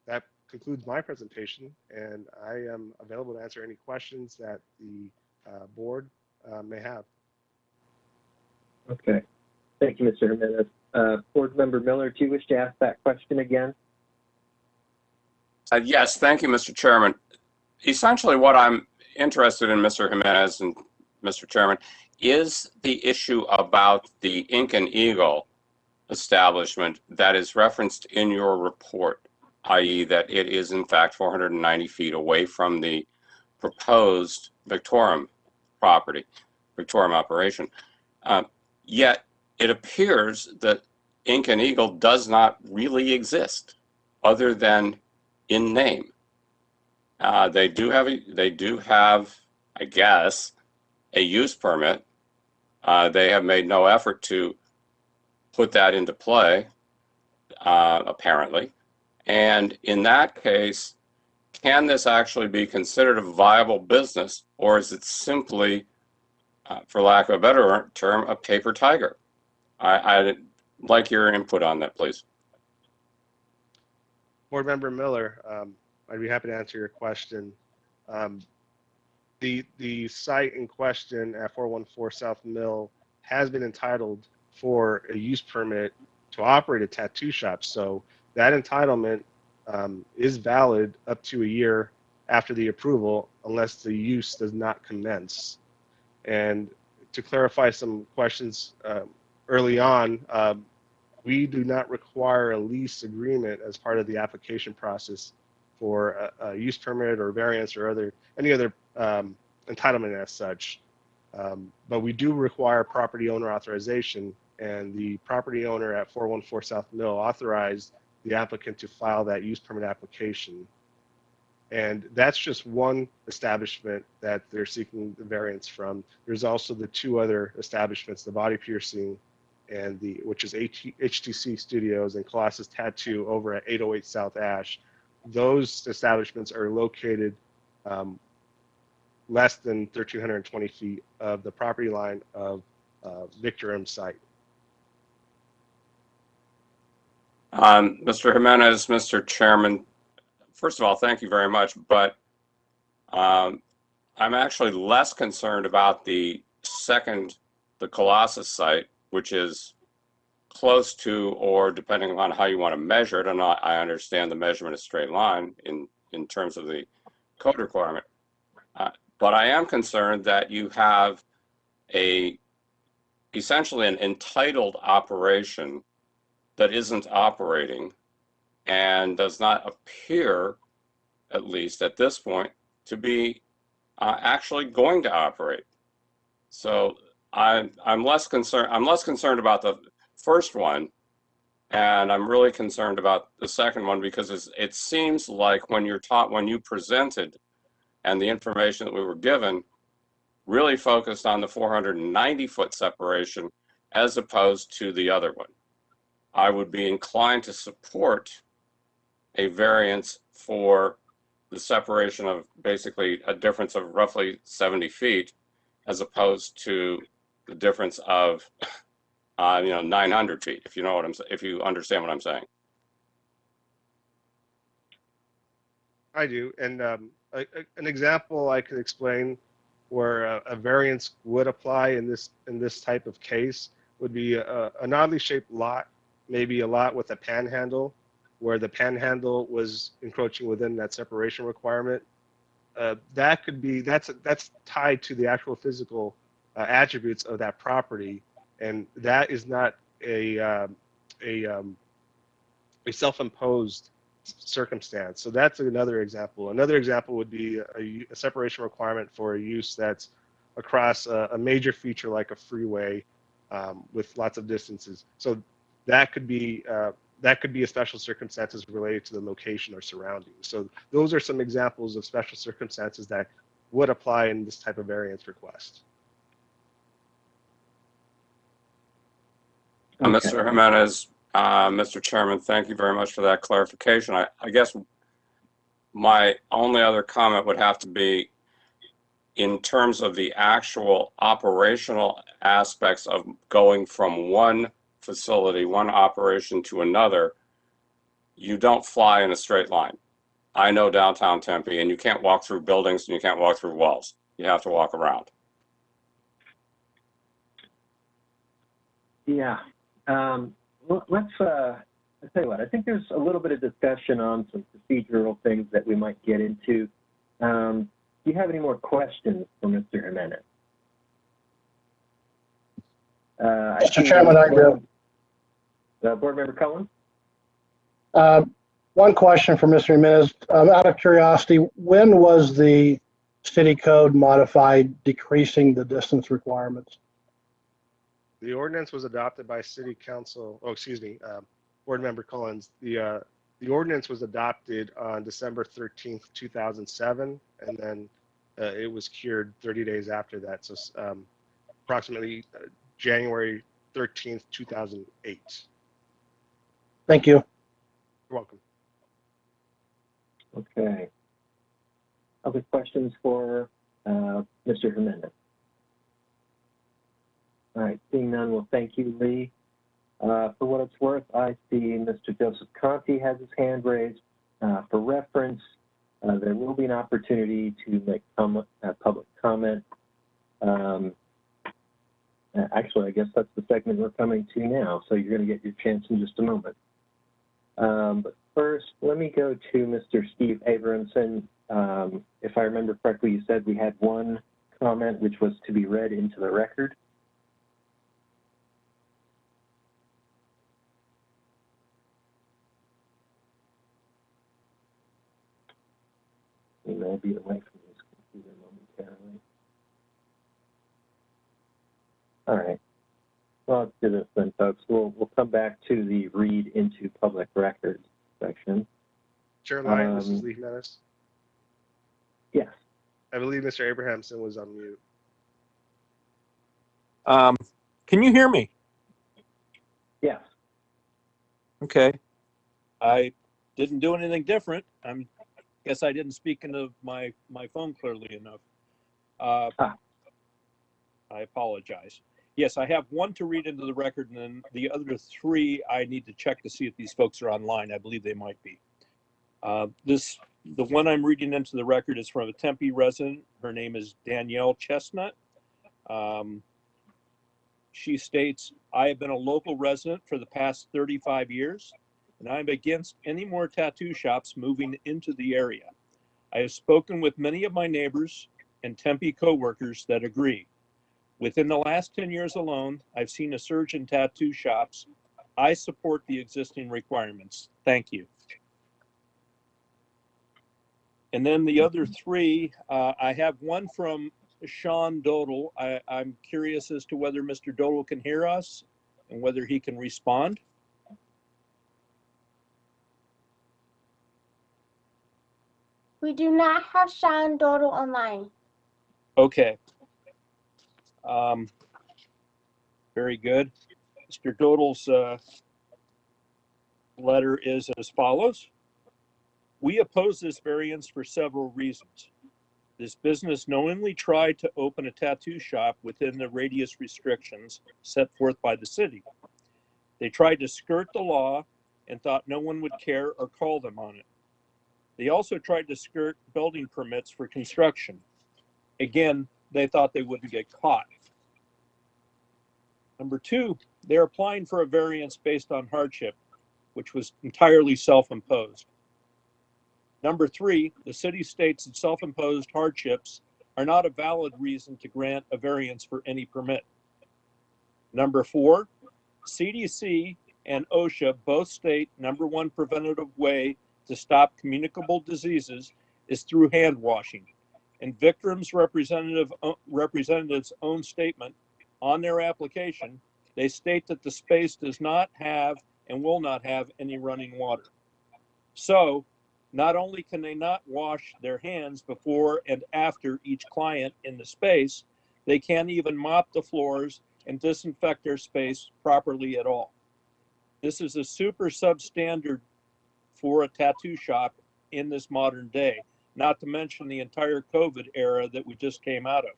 that concludes my presentation, and I am available to answer any questions that the board may have. Okay. Thank you, Mr. Jimenez. Board Member Miller, do you wish to ask that question again? Yes, thank you, Mr. Chairman. Essentially, what I'm interested in, Mr. Jimenez and Mr. Chairman, is the issue about the Incan Eagle establishment that is referenced in your report, i.e. that it is in fact 490 feet away from the proposed Victorium property, Victorium operation. Yet it appears that Incan Eagle does not really exist other than in name. They do have, I guess, a use permit. They have made no effort to put that into play, apparently. And in that case, can this actually be considered a viable business, or is it simply, for lack of a better term, a paper tiger? I'd like your input on that, please. Board Member Miller, I'd be happy to answer your question. The site in question at 414 South Mill has been entitled for a use permit to operate a tattoo shop. So that entitlement is valid up to a year after the approval, unless the use does not commence. And to clarify some questions early on, we do not require a lease agreement as part of the application process for a use permit or variance or any other entitlement as such. But we do require property owner authorization, and the property owner at 414 South Mill authorized the applicant to file that use permit application. And that's just one establishment that they're seeking the variance from. There's also the 2 other establishments, the body piercing and which is HTC Studios and Colossus Tattoo over at 808 South Ash. Those establishments are located less than 1,320 feet of the property line of Victorium Site. Mr. Jimenez, Mr. Chairman, first of all, thank you very much, but I'm actually less concerned about the Colossus site, which is close to, or depending on how you want to measure it, and I understand the measurement is straight line in terms of the code requirement. But I am concerned that you have essentially an entitled operation that isn't operating and does not appear, at least at this point, to be actually going to operate. So I'm less concerned. I'm less concerned about the first one, and I'm really concerned about the second one, because it seems like when you presented, and the information that we were given really focused on the 490-foot separation as opposed to the other one. I would be inclined to support a variance for the separation of basically a difference of roughly 70 feet, as opposed to the difference of 900 feet. If you understand what I'm saying. I do, and an example I could explain where a variance would apply in this type of case would be an oddly shaped lot, maybe a lot with a panhandle, where the panhandle was encroaching within that separation requirement. That's tied to the actual physical attributes of that property, and that is not a self-imposed circumstance. So that's another example. Another example would be a separation requirement for a use that's across a major feature like a freeway with lots of distances. So that could be a special circumstances related to the location or surroundings. So those are some examples of special circumstances that would apply in this type of variance request. Okay. Mr. Jimenez, Mr. Chairman, thank you very much for that clarification. I guess my only other comment would have to be in terms of the actual operational aspects of going from one facility, one operation to another. You don't fly in a straight line. I know downtown Tempe, and you can't walk through buildings and you can't walk through walls. You have to walk around. Yeah. Let's I'll tell you what, I think there's a little bit of discussion on some procedural things that we might get into. Do you have any more questions for Mr. Jimenez? Mr. Chairman, I do. Board Member Cullen? One question for Mr. Jimenez. Out of curiosity, when was the city code modified decreasing the distance requirements? The ordinance was adopted by City Council. Board Member Collins. The ordinance was adopted on December 13th, 2007, and then it was cured 30 days after that. So approximately January 13th, 2008. Thank you. You're welcome. Okay. Other questions for Mr. Jimenez? All right, seeing none, well, thank you, Lee. For what it's worth, I see Mr. Joseph Conte has his hand raised. For reference, there will be an opportunity to make public comment. Actually, I guess that's the segment we're coming to now, so you're going to get your chance in just a moment. But first, let me go to Mr. Steve Abramson. If I remember correctly, you said we had one comment which was to be read into the record. He may be away from his computer momentarily. All right. Well, let's do this then, folks. We'll come back to the read into public records section. Chair Lyon, this is Lee Jimenez. Yes. I believe Mr. Abrahamson was on mute. Can you hear me? Yes. Okay. I didn't do anything different. Guess I didn't speak into my phone clearly enough. I apologize. Yes, I have one to read into the record, and then the other three I need to check to see if these folks are online. I believe they might be. The one I'm reading into the record is from a Tempe resident. Her name is Danielle Chestnut. she states, I have been a local resident for the past 35 years, and I'm against any more tattoo shops moving into the area. I have spoken with many of my neighbors and Tempe coworkers that agree. Within the last 10 years alone, I've seen a surge in tattoo shops. I support the existing requirements. Thank you. And then the other three, I have one from Sean Doddle. I'm curious as to whether Mr. Doddle can hear us and whether he can respond. We do not have Sean Doddle online. Okay. Very good. Mr. Doddle's letter is as follows. We oppose this variance for several reasons. This business knowingly tried to open a tattoo shop within the radius restrictions set forth by the city. They tried to skirt the law and thought no one would care or call them on it. They also tried to skirt building permits for construction. Again, they thought they wouldn't get caught. Number two, they're applying for a variance based on hardship, which was entirely self-imposed. Number three, the city states that self-imposed hardships are not a valid reason to grant a variance for any permit. Number four, CDC and OSHA both state number one preventative way to stop communicable diseases is through hand washing. And Victorium's representative's own statement on their application, they state that the space does not have and will not have any running water. So, not only can they not wash their hands before and after each client in the space, they can't even mop the floors and disinfect their space properly at all. This is a super substandard for a tattoo shop in this modern day, not to mention the entire COVID era that we just came out of.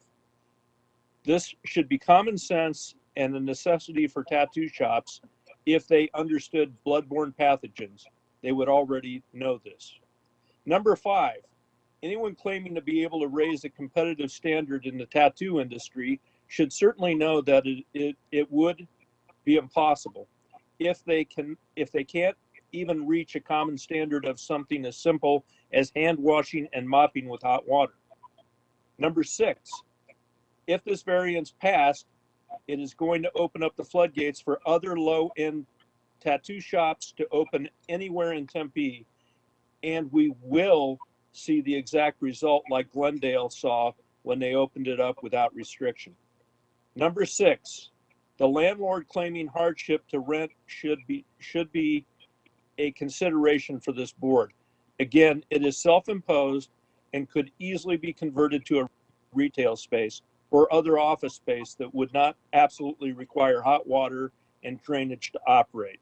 This should be common sense and a necessity for tattoo shops. If they understood bloodborne pathogens, they would already know this. Number five, anyone claiming to be able to raise a competitive standard in the tattoo industry should certainly know that it would be impossible if they can't even reach a common standard of something as simple as hand washing and mopping with hot water. Number six, if this variance passed, it is going to open up the floodgates for other low-end tattoo shops to open anywhere in Tempe, and we will see the exact result like Glendale saw when they opened it up without restriction. Number six, the landlord claiming hardship to rent should be a consideration for this board. Again, it is self-imposed and could easily be converted to a retail space or other office space that would not absolutely require hot water and drainage to operate.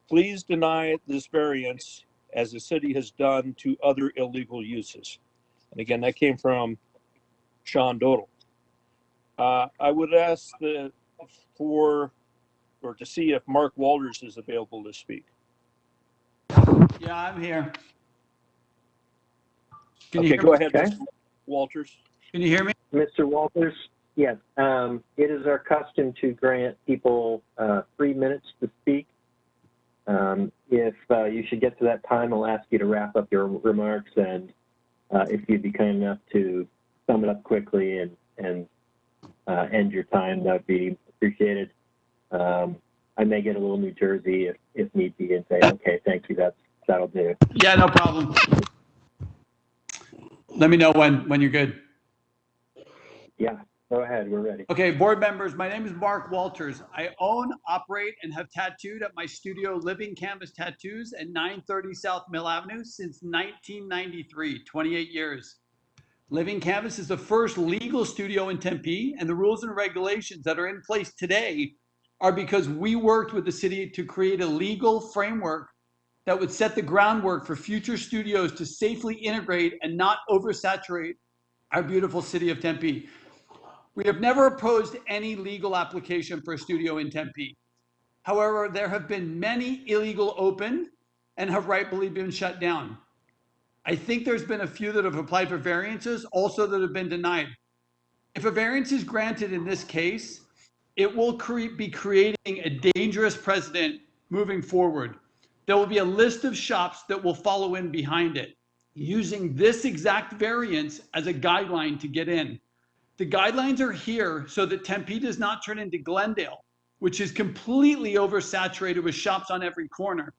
Please deny this variance as the city has done to other illegal uses. And again, that came from Sean Doddle. I would ask to see if Mark Walters is available to speak. Yeah, I'm here. Can you Okay, hear go me? ahead, Okay. Mr. Walters. Can you hear me? Mr. Walters, yes, it is our custom to grant people 3 minutes to speak. If you should get to that time, I'll ask you to wrap up your remarks, and if you'd be kind enough to sum it up quickly and end your time, that would be appreciated. I may get a little New Jersey if need be and say, okay, thank you, that'll do. Yeah, no problem. Let me know when you're good. Yeah, go ahead, we're ready. Okay, board members, my name is Mark Walters. I own, operate, and have tattooed at my studio Living Canvas Tattoos at 930 South Mill Avenue since 1993, 28 years. Living Canvas is the first legal studio in Tempe, and the rules and regulations that are in place today are because we worked with the city to create a legal framework that would set the groundwork for future studios to safely integrate and not oversaturate our beautiful city of Tempe. We have never opposed any legal application for a studio in Tempe. However, there have been many illegal open and have rightfully been shut down. I think there's been a few that have applied for variances, also that have been denied. If a variance is granted in this case, it will be creating a dangerous precedent moving forward. There will be a list of shops that will follow in behind it, using this exact variance as a guideline to get in. The guidelines are here so that Tempe does not turn into Glendale, which is completely oversaturated with shops on every corner.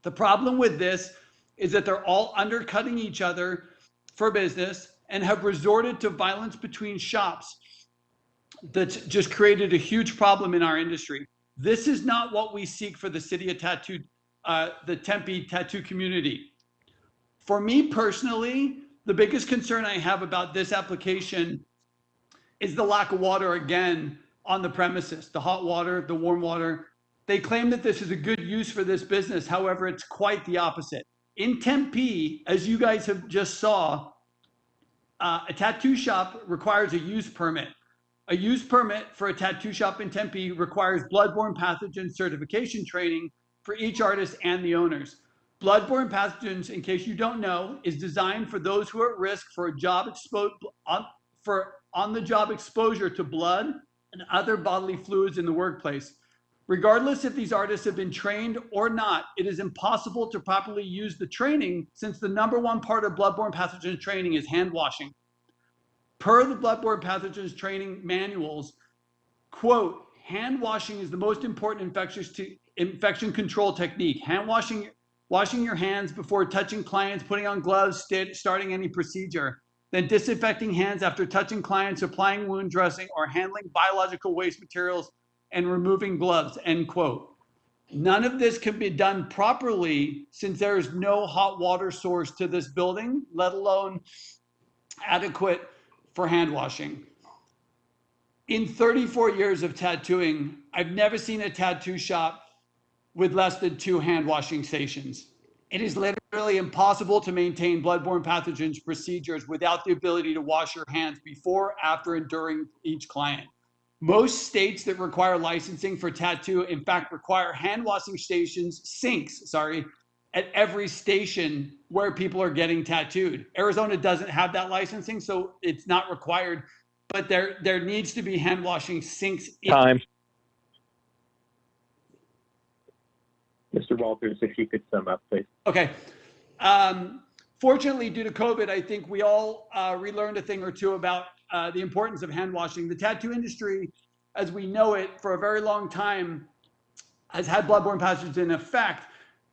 The problem with this is that they're all undercutting each other for business and have resorted to violence between shops that's just created a huge problem in our industry. This is not what we seek for the city of tattoo, the Tempe tattoo community. For me personally, the biggest concern I have about this application is the lack of water again on the premises, the hot water, the warm water. They claim that this is a good use for this business. However, it's quite the opposite. In Tempe, as you guys have just saw, a tattoo shop requires a use permit. A use permit for a tattoo shop in Tempe requires bloodborne pathogen certification training for each artist and the owners. Bloodborne pathogens, in case you don't know, is designed for those who are at risk for on-the-job exposure to blood and other bodily fluids in the workplace. Regardless if these artists have been trained or not, it is impossible to properly use the training since the #1 part of bloodborne pathogen training is hand washing. Per the bloodborne pathogens training manuals, quote, hand washing is the most important infection control technique. Hand washing your hands before touching clients, putting on gloves, starting any procedure. Then disinfecting hands after touching clients, applying wound dressing, or handling biological waste materials and removing gloves, end quote. None of this can be done properly since there is no hot water source to this building, let alone adequate for hand washing. In 34 years of tattooing, I've never seen a tattoo shop with less than 2 hand washing stations. It is literally impossible to maintain bloodborne pathogens procedures without the ability to wash your hands before, after, and during each client. Most states that require licensing for tattoo, in fact, require hand washing sinks, at every station where people are getting tattooed. Arizona doesn't have that licensing, so it's not required, but there needs to be hand washing sinks. Time. Mr. Walters, if you could sum up, please. Okay. Fortunately, due to COVID, I think we all relearned a thing or two about the importance of hand washing. The tattoo industry, as we know it, for a very long time, has had bloodborne pathogens in effect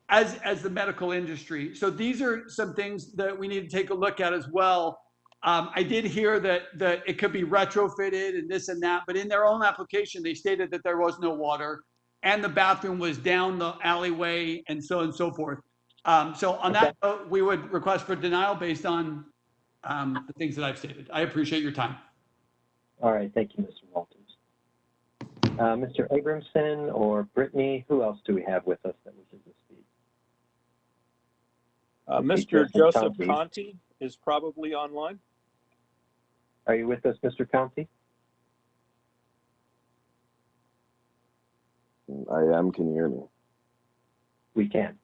as the medical industry. So these are some things that we need to take a look at as well. I did hear that it could be retrofitted and this and that, but in their own application, they stated that there was no water and the bathroom was down the alleyway and so on and so forth. So on that note, we would request for denial based on the things that I've stated. I appreciate your time. All right, thank you, Mr. Walters. Mr. Abramson or Brittany, who else do we have with us that wishes to speak? Mr. Joseph Conte is probably online. Are you with us, Mr. Conte? I am. Can you hear me? We can.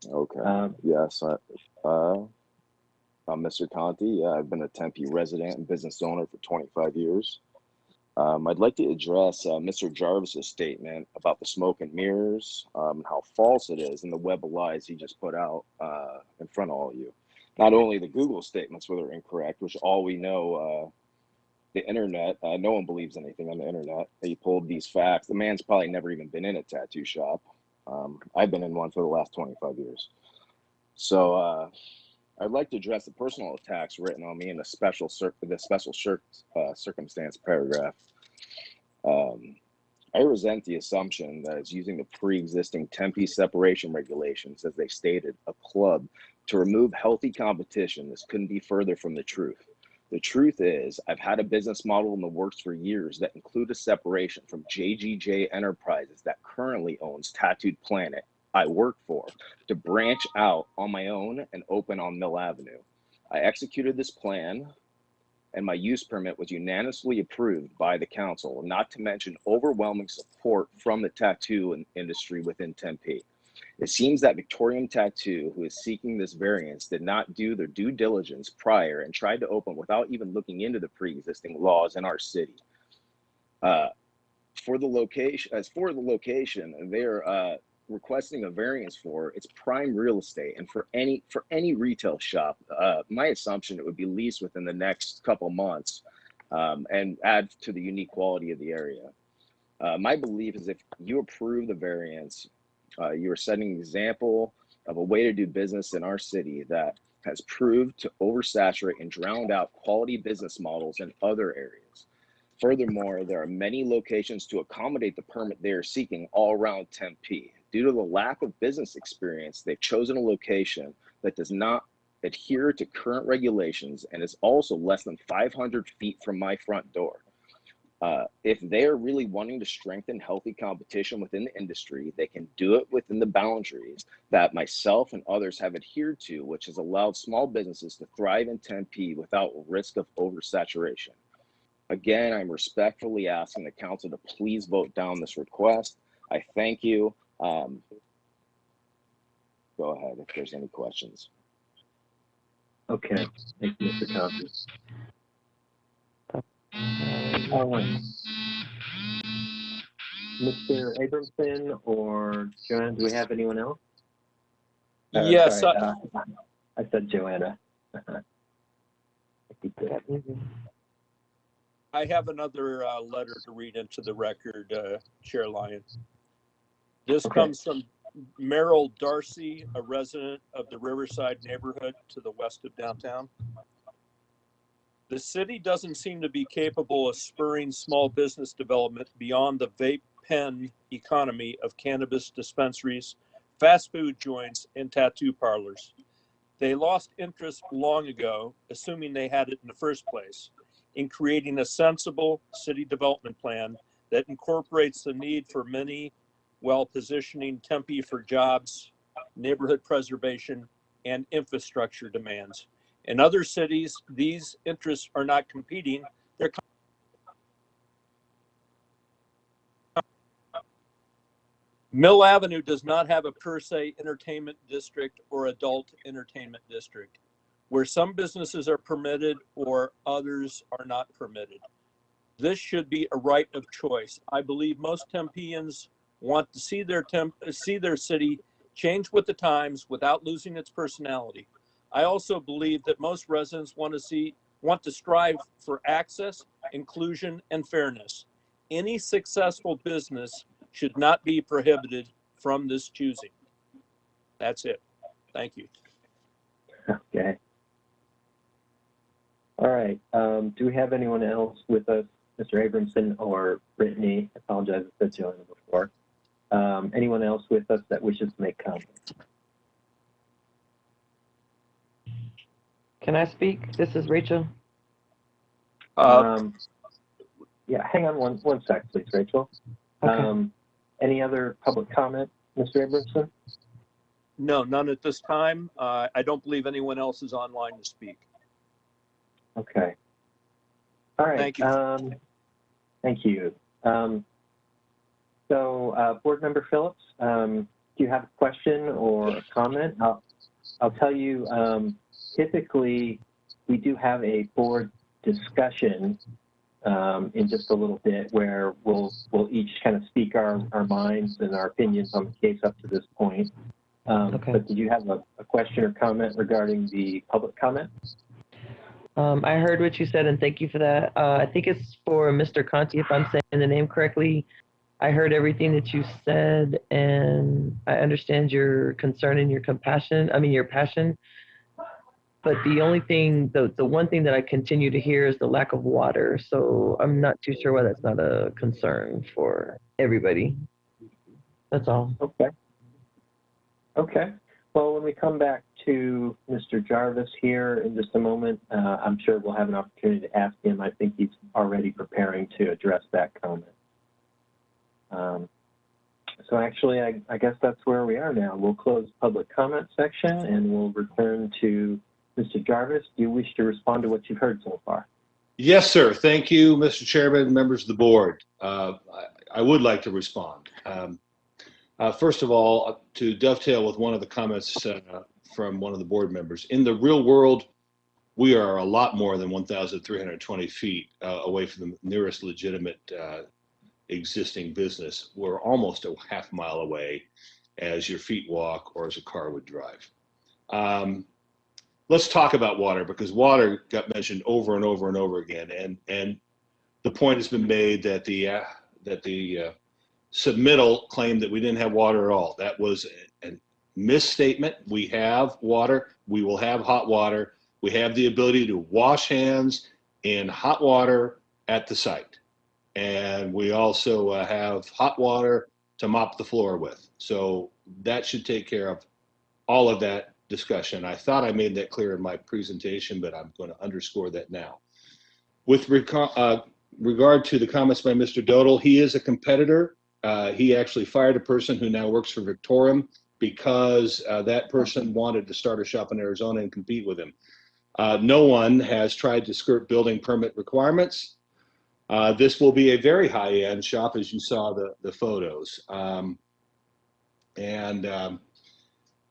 Okay. Yes. I'm Mr. Conte. Yeah, I've been a Tempe resident and business owner for 25 years. I'd like to address Mr. Jarvis's statement about the smoke and mirrors and how false it is, and the web of lies he just put out in front of all of you. Not only the Google statements were incorrect, which all we know, the internet, no one believes anything on the internet. He pulled these facts. The man's probably never even been in a tattoo shop. I've been in one for the last 25 years. So I'd like to address the personal attacks written on me in the special circumstance paragraph. I resent the assumption that it's using the pre-existing Tempe separation regulations, as they stated, a club, to remove healthy competition. This couldn't be further from the truth. The truth is, I've had a business model in the works for years that include a separation from JGJ Enterprises that currently owns Tattooed Planet I work for, to branch out on my own and open on Mill Avenue. I executed this plan, and my use permit was unanimously approved by the council, not to mention overwhelming support from the tattoo industry within Tempe. It seems that Victorium Tattoo, who is seeking this variance, did not do their due diligence prior and tried to open without even looking into the pre-existing laws in our city. For the location, they're requesting a variance for its prime real estate, and for any retail shop. My assumption it would be leased within the next couple months, and add to the unique quality of the area. My belief is if you approve the variance, you are setting an example of a way to do business in our city that has proved to oversaturate and drown out quality business models in other areas. Furthermore, there are many locations to accommodate the permit they are seeking all around Tempe. Due to the lack of business experience, they've chosen a location that does not adhere to current regulations and is also less than 500 feet from my front door. If they are really wanting to strengthen healthy competition within the industry, they can do it within the boundaries that myself and others have adhered to, which has allowed small businesses to thrive in Tempe without risk of oversaturation. Again, I'm respectfully asking the council to please vote down this request. I thank you. Go ahead if there's any questions. Okay, thank you, Mr. Conte. Mr. Abramson or Joanna, do we have anyone else? Yes. Sorry, I said Joanna. I have another letter to read into the record, Chair Lyon. This comes from Merrill Darcy, a resident of the Riverside neighborhood to the west of downtown. The city doesn't seem to be capable of spurring small business development beyond the vape pen economy of cannabis dispensaries, fast food joints, and tattoo parlors. They lost interest long ago, assuming they had it in the first place, in creating a sensible city development plan that incorporates the need for many while positioning Tempe for jobs, neighborhood preservation, and infrastructure demands. In other cities, these interests are not competing. They're Mill Avenue does not have a per se entertainment district or adult entertainment district, where some businesses are permitted or others are not permitted. This should be a right of choice. I believe most Tempeans want to see their city change with the times without losing its personality. I also believe that most residents want to strive for access, inclusion, and fairness. Any successful business should not be prohibited from this choosing. That's it. Thank you. Okay. All right. Do we have anyone else with us, Mr. Abramson or Brittany? I apologize if that's Joanna before. Anyone else with us that wishes to make comments? Can I speak? This is Rachel. Yeah, hang on one sec, please, Rachel. Okay. Any other public comment, Mr. Abramson? No, none at this time. I don't believe anyone else is online to speak. Okay. All right. Thank you. Thank you. So, Board Member Phillips, do you have a question or a comment? I'll tell you, typically we do have a board discussion in just a little bit where we'll each kind of speak our minds and our opinions on the case up to this point. But did you have a question or comment regarding the public comment? I heard what you said, and thank you for that. I think it's for Mr. Conte, if I'm saying the name correctly. I heard everything that you said, and I understand your concern and your your passion. But the only thing, the one thing that I continue to hear is the lack of water. So I'm not too sure why that's not a concern for everybody. That's all. Okay. Okay. Well, when we come back to Mr. Jarvis here in just a moment, I'm sure we'll have an opportunity to ask him. I think he's already preparing to address that comment. So actually, I guess that's where we are now. We'll close public comment section and we'll return to Mr. Jarvis. Do you wish to respond to what you've heard so far? Yes, sir. Thank you, Mr. Chairman, members of the board. I would like to respond. First of all, to dovetail with one of the comments from one of the board members, in the real world, we are a lot more than 1,320 feet away from the nearest legitimate existing business were almost a half mile away as your feet walk or as a car would drive. Let's talk about water, because water got mentioned over and over and over again, and the point has been made that the submittal claimed that we didn't have water at all. That was a misstatement. We have water. We will have hot water. We have the ability to wash hands in hot water at the site. And we also have hot water to mop the floor with. So that should take care of all of that discussion. I thought I made that clear in my presentation, but I'm going to underscore that now. With regard to the comments by Mr. Doddle, he is a competitor. He actually fired a person who now works for Victorium because that person wanted to start a shop in Arizona and compete with him. No one has tried to skirt building permit requirements. This will be a very high-end shop, as you saw the photos.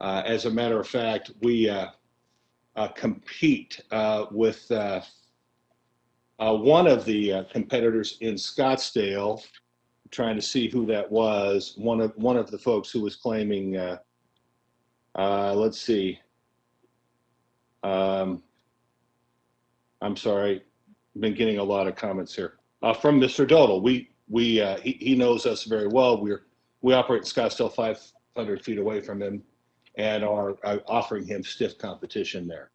As a matter of fact, we compete with one of the competitors in Scottsdale. I'm trying to see who that was. One of the folks who was claiming. Let's see. I'm sorry. I've been getting a lot of comments here from Mr. Doddle. He knows us very well. We operate in Scottsdale, 500 feet away from him, and are offering him stiff competition there.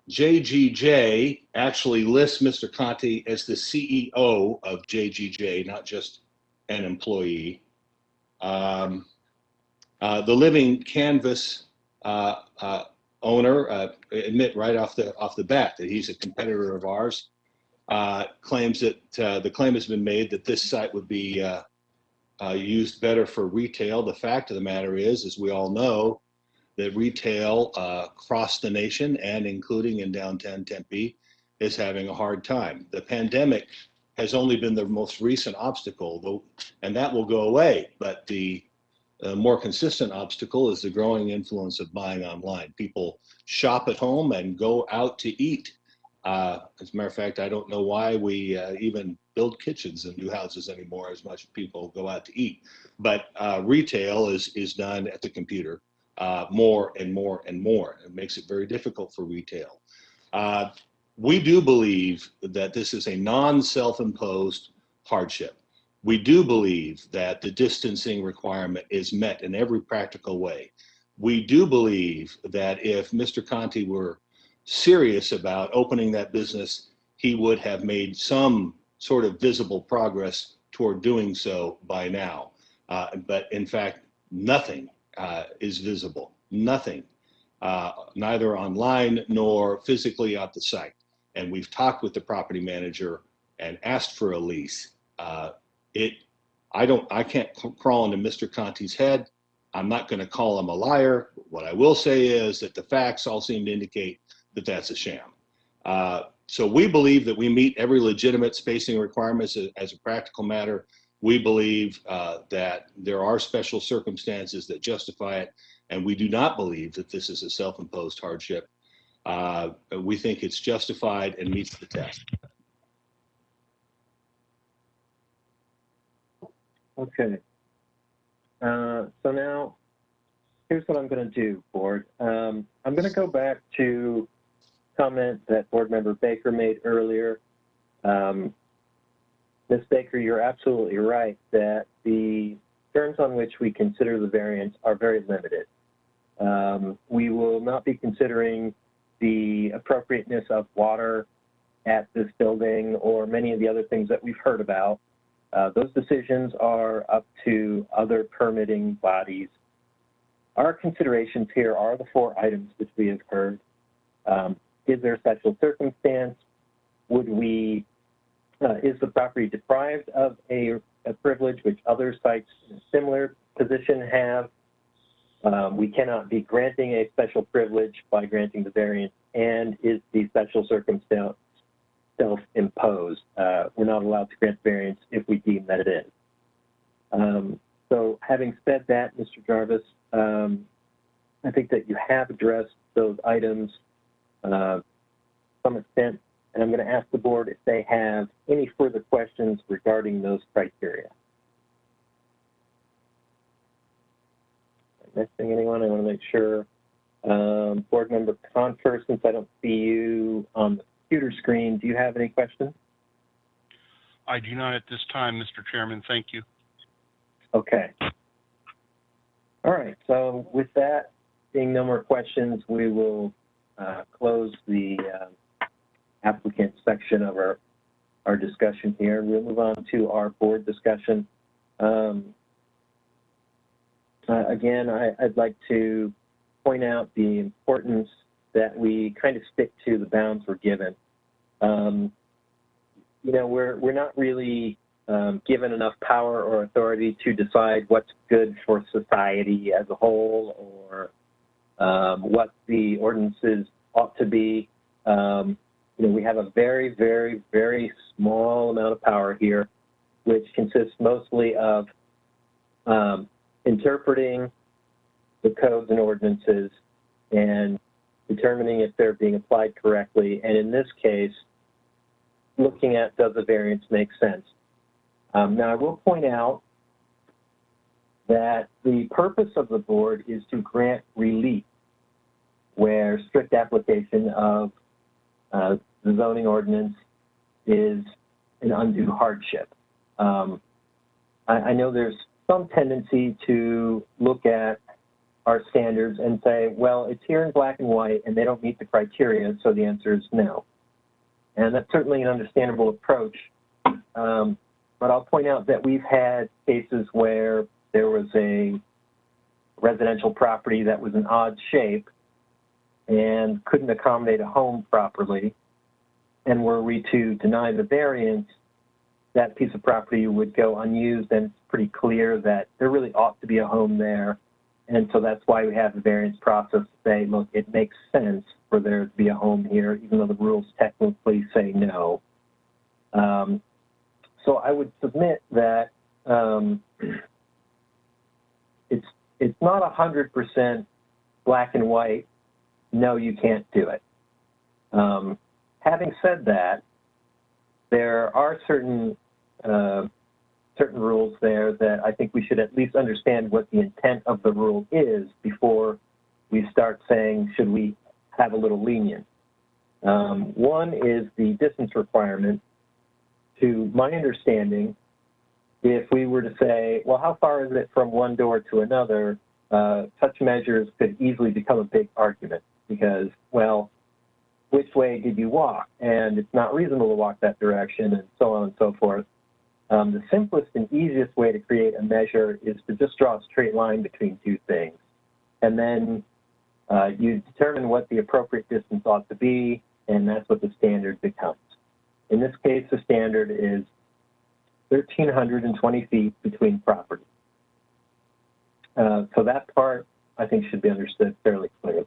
JGJ actually lists Mr. Conte as the CEO of JGJ, not just an employee. The Living Canvas owner admit right off the bat that he's a competitor of ours. Claims that the claim has been made that this site would be used better for retail. The fact of the matter is, as we all know, that retail across the nation and including in downtown Tempe is having a hard time. The pandemic has only been the most recent obstacle, though, and that will go away. But the more consistent obstacle is the growing influence of buying online. People shop at home and go out to eat. As a matter of fact, I don't know why we even build kitchens in new houses anymore, as much as people go out to eat. But retail is done at the computer more and more and more. It makes it very difficult for retail. We do believe that this is a non-self-imposed hardship. We do believe that the distancing requirement is met in every practical way. We do believe that if Mr. Conte were serious about opening that business, he would have made some sort of visible progress toward doing so by now. But in fact, nothing is visible, nothing, neither online nor physically at the site. And we've talked with the property manager and asked for a lease. I can't crawl into Mr. Conte's head. I'm not going to call him a liar. What I will say is that the facts all seem to indicate that that's a sham. So we believe that we meet every legitimate spacing requirements as a practical matter. We believe that there are special circumstances that justify it, and we do not believe that this is a self-imposed hardship. We think it's justified and meets the test. Okay. So now, here's what I'm going to do, Board. I'm going to go back to comment that Board Member Baker made earlier. Ms. Baker, you're absolutely right that the terms on which we consider the variance are very limited. We will not be considering the appropriateness of water at this building or many of the other things that we've heard about. Those decisions are up to other permitting bodies. Our considerations here are the 4 items which we have heard. Is there a special circumstance? Is the property deprived of a privilege which other sites in a similar position have? We cannot be granting a special privilege by granting the variance, and is the special circumstance self-imposed? We're not allowed to grant variance if we deem that it is. So having said that, Mr. Jarvis, I think that you have addressed those items to some extent And I'm going to ask the board if they have any further questions regarding those criteria. Am I missing anyone? I want to make sure. Board Member Conte, since I don't see you on the computer screen, do you have any questions? I do not at this time, Mr. Chairman. Thank you. Okay. All right. So with that, seeing no more questions, we will close the applicant section of our discussion here. We'll move on to our board discussion. Again, I'd like to point out the importance that we kind of stick to the bounds we're given. You know, we're not really given enough power or authority to decide what's good for society as a whole, or what the ordinances ought to be. You know, we have a very, very, very small amount of power here, which consists mostly of interpreting the codes and ordinances and determining if they're being applied correctly. And in this case, looking at does the variance make sense. Now, I will point out that the purpose of the board is to grant relief where strict application of the zoning ordinance is an undue hardship. I know there's some tendency to look at our standards and say, well, it's here in black and white and they don't meet the criteria, so the answer is no. And that's certainly an understandable approach. But I'll point out that we've had cases where there was a residential property that was an odd shape and couldn't accommodate a home properly. And were we to deny the variance, that piece of property would go unused, and it's pretty clear that there really ought to be a home there. And so that's why we have the variance process to say, look, it makes sense for there to be a home here, even though the rules technically say no. So I would submit that it's not 100% black and white, no, you can't do it. Having said that, there are certain rules there that I think we should at least understand what the intent of the rule is before we start saying, should we have a little lenient? One is the distance requirement. To my understanding, if we were to say, well, how far is it from one door to another, such measures could easily become a big argument because, well, which way did you walk? And it's not reasonable to walk that direction, and so on and so forth. The simplest and easiest way to create a measure is to just draw a straight line between two things. And then you determine what the appropriate distance ought to be, and that's what the standard becomes. In this case, the standard is 1,320 feet between properties. So that part, I think, should be understood fairly clearly.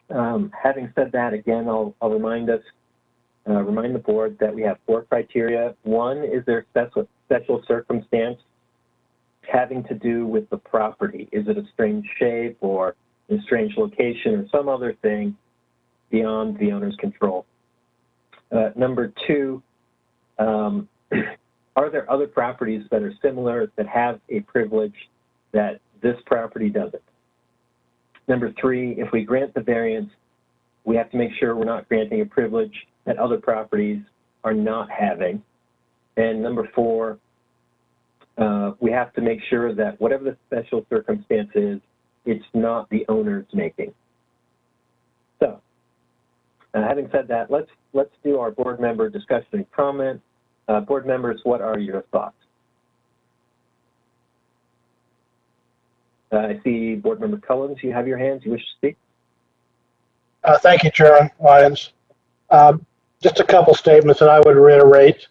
Having said that, again, I'll remind the board that we have 4 criteria. One, is there special circumstance having to do with the property? Is it a strange shape or a strange location or some other thing beyond the owner's control? Number 2, are there other properties that are similar that have a privilege that this property doesn't? Number 3, if we grant the variance, we have to make sure we're not granting a privilege that other properties are not having. And number 4, we have to make sure that whatever the special circumstance is, it's not the owner's making. So, having said that, let's do our board member discussion and comment. Board members, what are your thoughts? I see Board Member Cullens, you have your hands, you wish to speak? Thank you, Chairman Lyons. Just a couple statements that I would reiterate,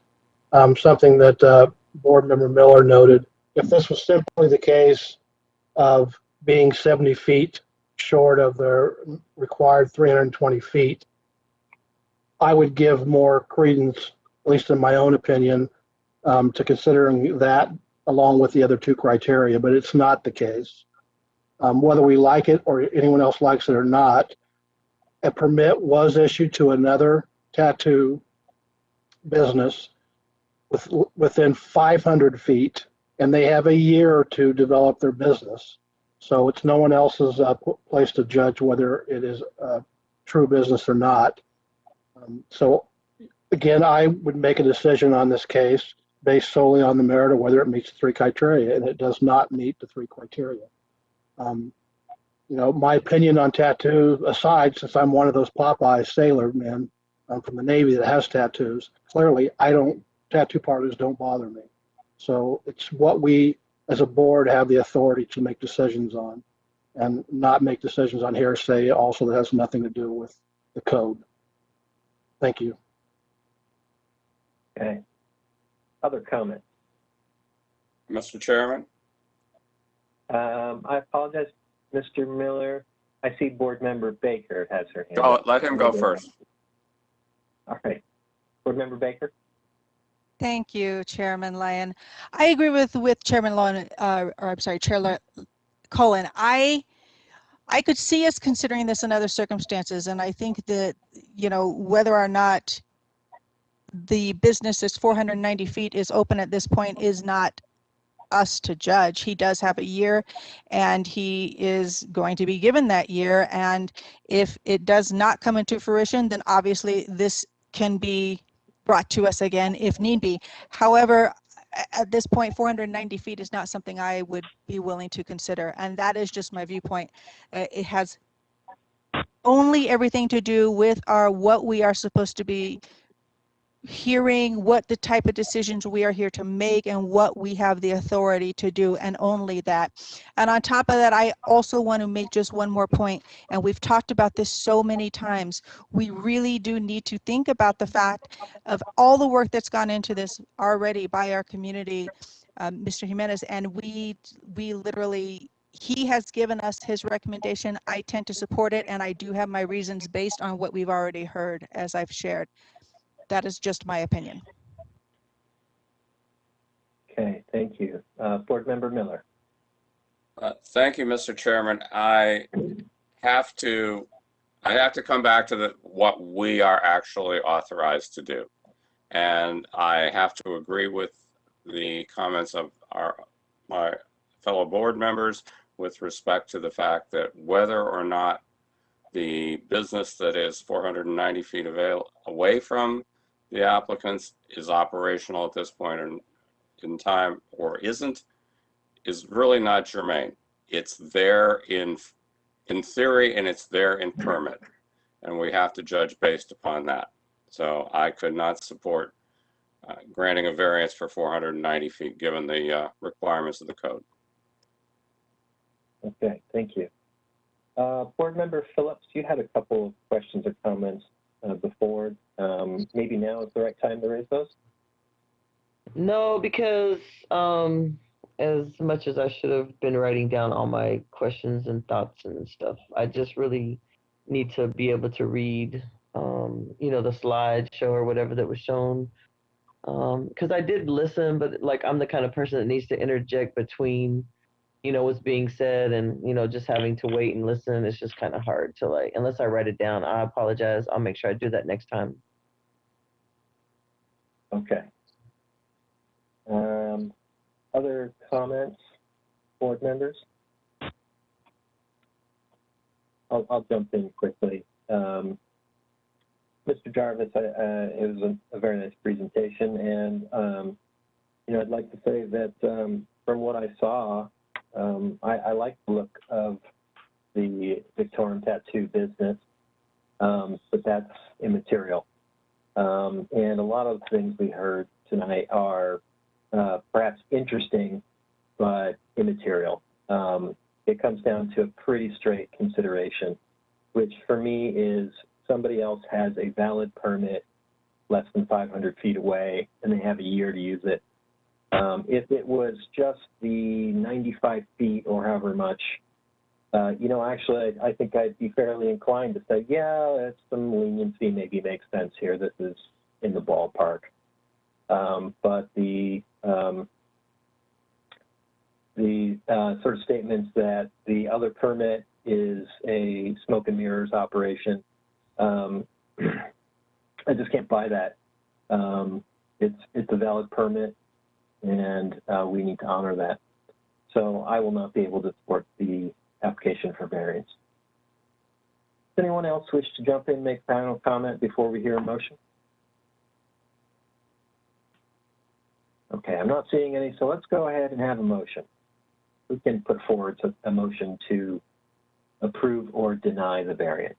something that Board Member Miller noted. If this was simply the case of being 70 feet short of the required 320 feet, I would give more credence, at least in my own opinion, to considering that along with the other 2 criteria, but it's not the case. Whether we like it or anyone else likes it or not, a permit was issued to another tattoo business within 500 feet, and they have a year to develop their business. So it's no one else's place to judge whether it is a true business or not. So again, I would make a decision on this case based solely on the merit of whether it meets the 3 criteria, and it does not meet the 3 criteria. You know, my opinion on tattoo aside, since I'm one of those Popeye sailor men from the Navy that has tattoos, clearly tattoo parlors don't bother me. So it's what we as a board have the authority to make decisions on, and not make decisions on hearsay also that has nothing to do with the code. Thank you. Okay. Other comments? Mr. Chairman? I apologize, Mr. Miller. I see Board Member Baker has her hand Go, up. let him go first. All right. Board Member Baker? Thank you, Chairman Lyon. I agree with Chairman Lyon, or I'm sorry, Chair Cohen. I could see us considering this in other circumstances, and I think that, you know, whether or not the business is 490 feet is open at this point is not us to judge. He does have a year, and he is going to be given that year. And if it does not come into fruition, then obviously this can be brought to us again if need be. However, at this point, 490 feet is not something I would be willing to consider. And that is just my viewpoint. It has only everything to do with what we are supposed to be hearing, what the type of decisions we are here to make, and what we have the authority to do, and only that. And on top of that, I also want to make just one more point, and we've talked about this so many times. We really do need to think about the fact of all the work that's gone into this already by our community, Mr. Jimenez, and we literally, he has given us his recommendation. I tend to support it, and I do have my reasons based on what we've already heard, as I've shared. That is just my opinion. Okay, thank you. Board Member Miller. Thank you, Mr. Chairman. I have to come back to what we are actually authorized to do. And I have to agree with the comments of my fellow board members with respect to the fact that whether or not the business that is 490 feet away from the applicants is operational at this point in time or isn't, is really not germane. It's there in theory, and it's there in permit, and we have to judge based upon that. So I could not support granting a variance for 490 feet given the requirements of the code. Okay, thank you. Board Member Phillips, you had a couple of questions or comments before. Maybe now is the right time to raise those? No, because as much as I should have been writing down all my questions and thoughts and stuff, I just really need to be able to read, you know, the slideshow or whatever that was shown. Because I did listen, but like I'm the kind of person that needs to interject between, you know, what's being said and, you know, just having to wait and listen. It's just kind of hard to, like, unless I write it down. I apologize. I'll make sure I do that next time. Okay. Other comments, board members? I'll jump in quickly. Mr. Jarvis, it was a very nice presentation, and you know, I'd like to say that from what I saw, I like the look of the Victorium Tattoo business, but that's immaterial. And a lot of the things we heard tonight are perhaps interesting, but immaterial. It comes down to a pretty straight consideration, which for me is somebody else has a valid permit less than 500 feet away, and they have a year to use it. If it was just the 95 feet or however much, you know, actually, I think I'd be fairly inclined to say, yeah, that's some leniency, maybe makes sense here. This is in the ballpark. But the sort of statements that the other permit is a smoke and mirrors operation I just can't buy that. It's a valid permit, and we need to honor that. So I will not be able to support the application for variance. Does anyone else wish to jump in and make final comment before we hear a motion? Okay, I'm not seeing any, so let's go ahead and have a motion. Who can put forward a motion to approve or deny the variance?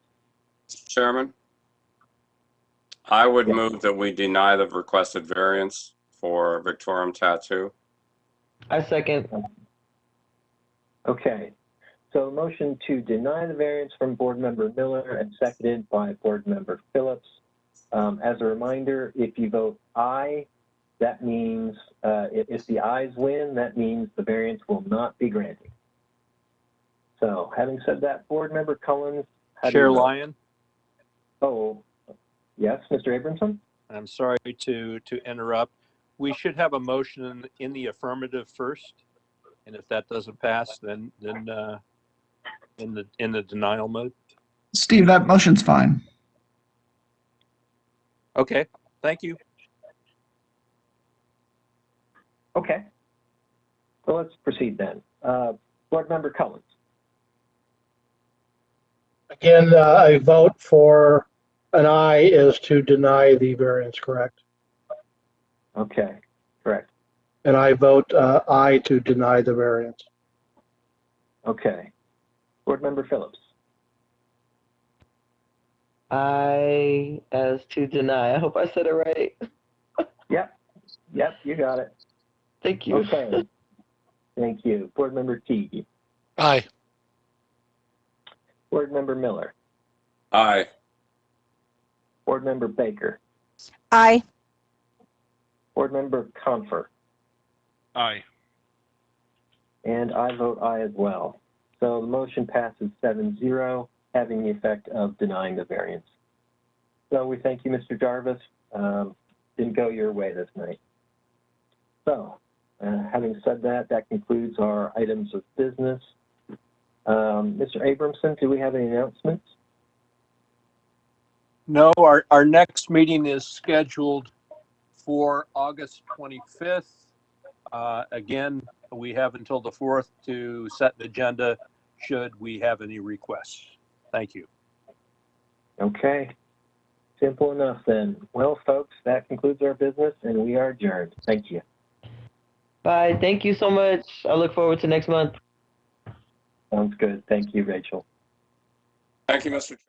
Chairman, I would Yes. move that we deny the requested variance for Victorium Tattoo. I second. Okay, so a motion to deny the variance from Board Member Miller and seconded by Board Member Phillips. As a reminder, if you vote aye, that means if the ayes win, that means the variance will not be granted. So having said that, Board Member Collins, how do Chair you vote? Lyon, Oh, yes, Mr. Abramson? I'm sorry to interrupt. We should have a motion in the affirmative first, and if that doesn't pass, then in the denial mode. Steve, that motion's fine. Okay, thank you. Okay. So let's proceed then. Board Member Collins. Again, a vote for an aye is to deny the variance, correct? Okay, correct. And I vote aye to deny the variance. Okay. Board Member Phillips. I as to deny. I hope I said it right. Yep, you got it. Thank you. Okay. Thank you. Board Member Teague. Aye. Board Member Miller. Aye. Board Member Baker. Aye. Board Member Confer. Aye. And I vote aye as well. So the motion passes 7-0, having the effect of denying the variance. So we thank you, Mr. Jarvis. Didn't go your way this night. So, having said that, that concludes our items of business. Mr. Abramson, do we have any announcements? No, our next meeting is scheduled for August 25th. Again, we have until the 4th to set the agenda should we have any requests. Thank you. Okay. Simple enough then. Well, folks, that concludes our business and we are adjourned. Thank you. Bye. Thank you so much. I look forward to next month. Sounds good. Thank you, Rachel. Thank you, Mr. Chairman.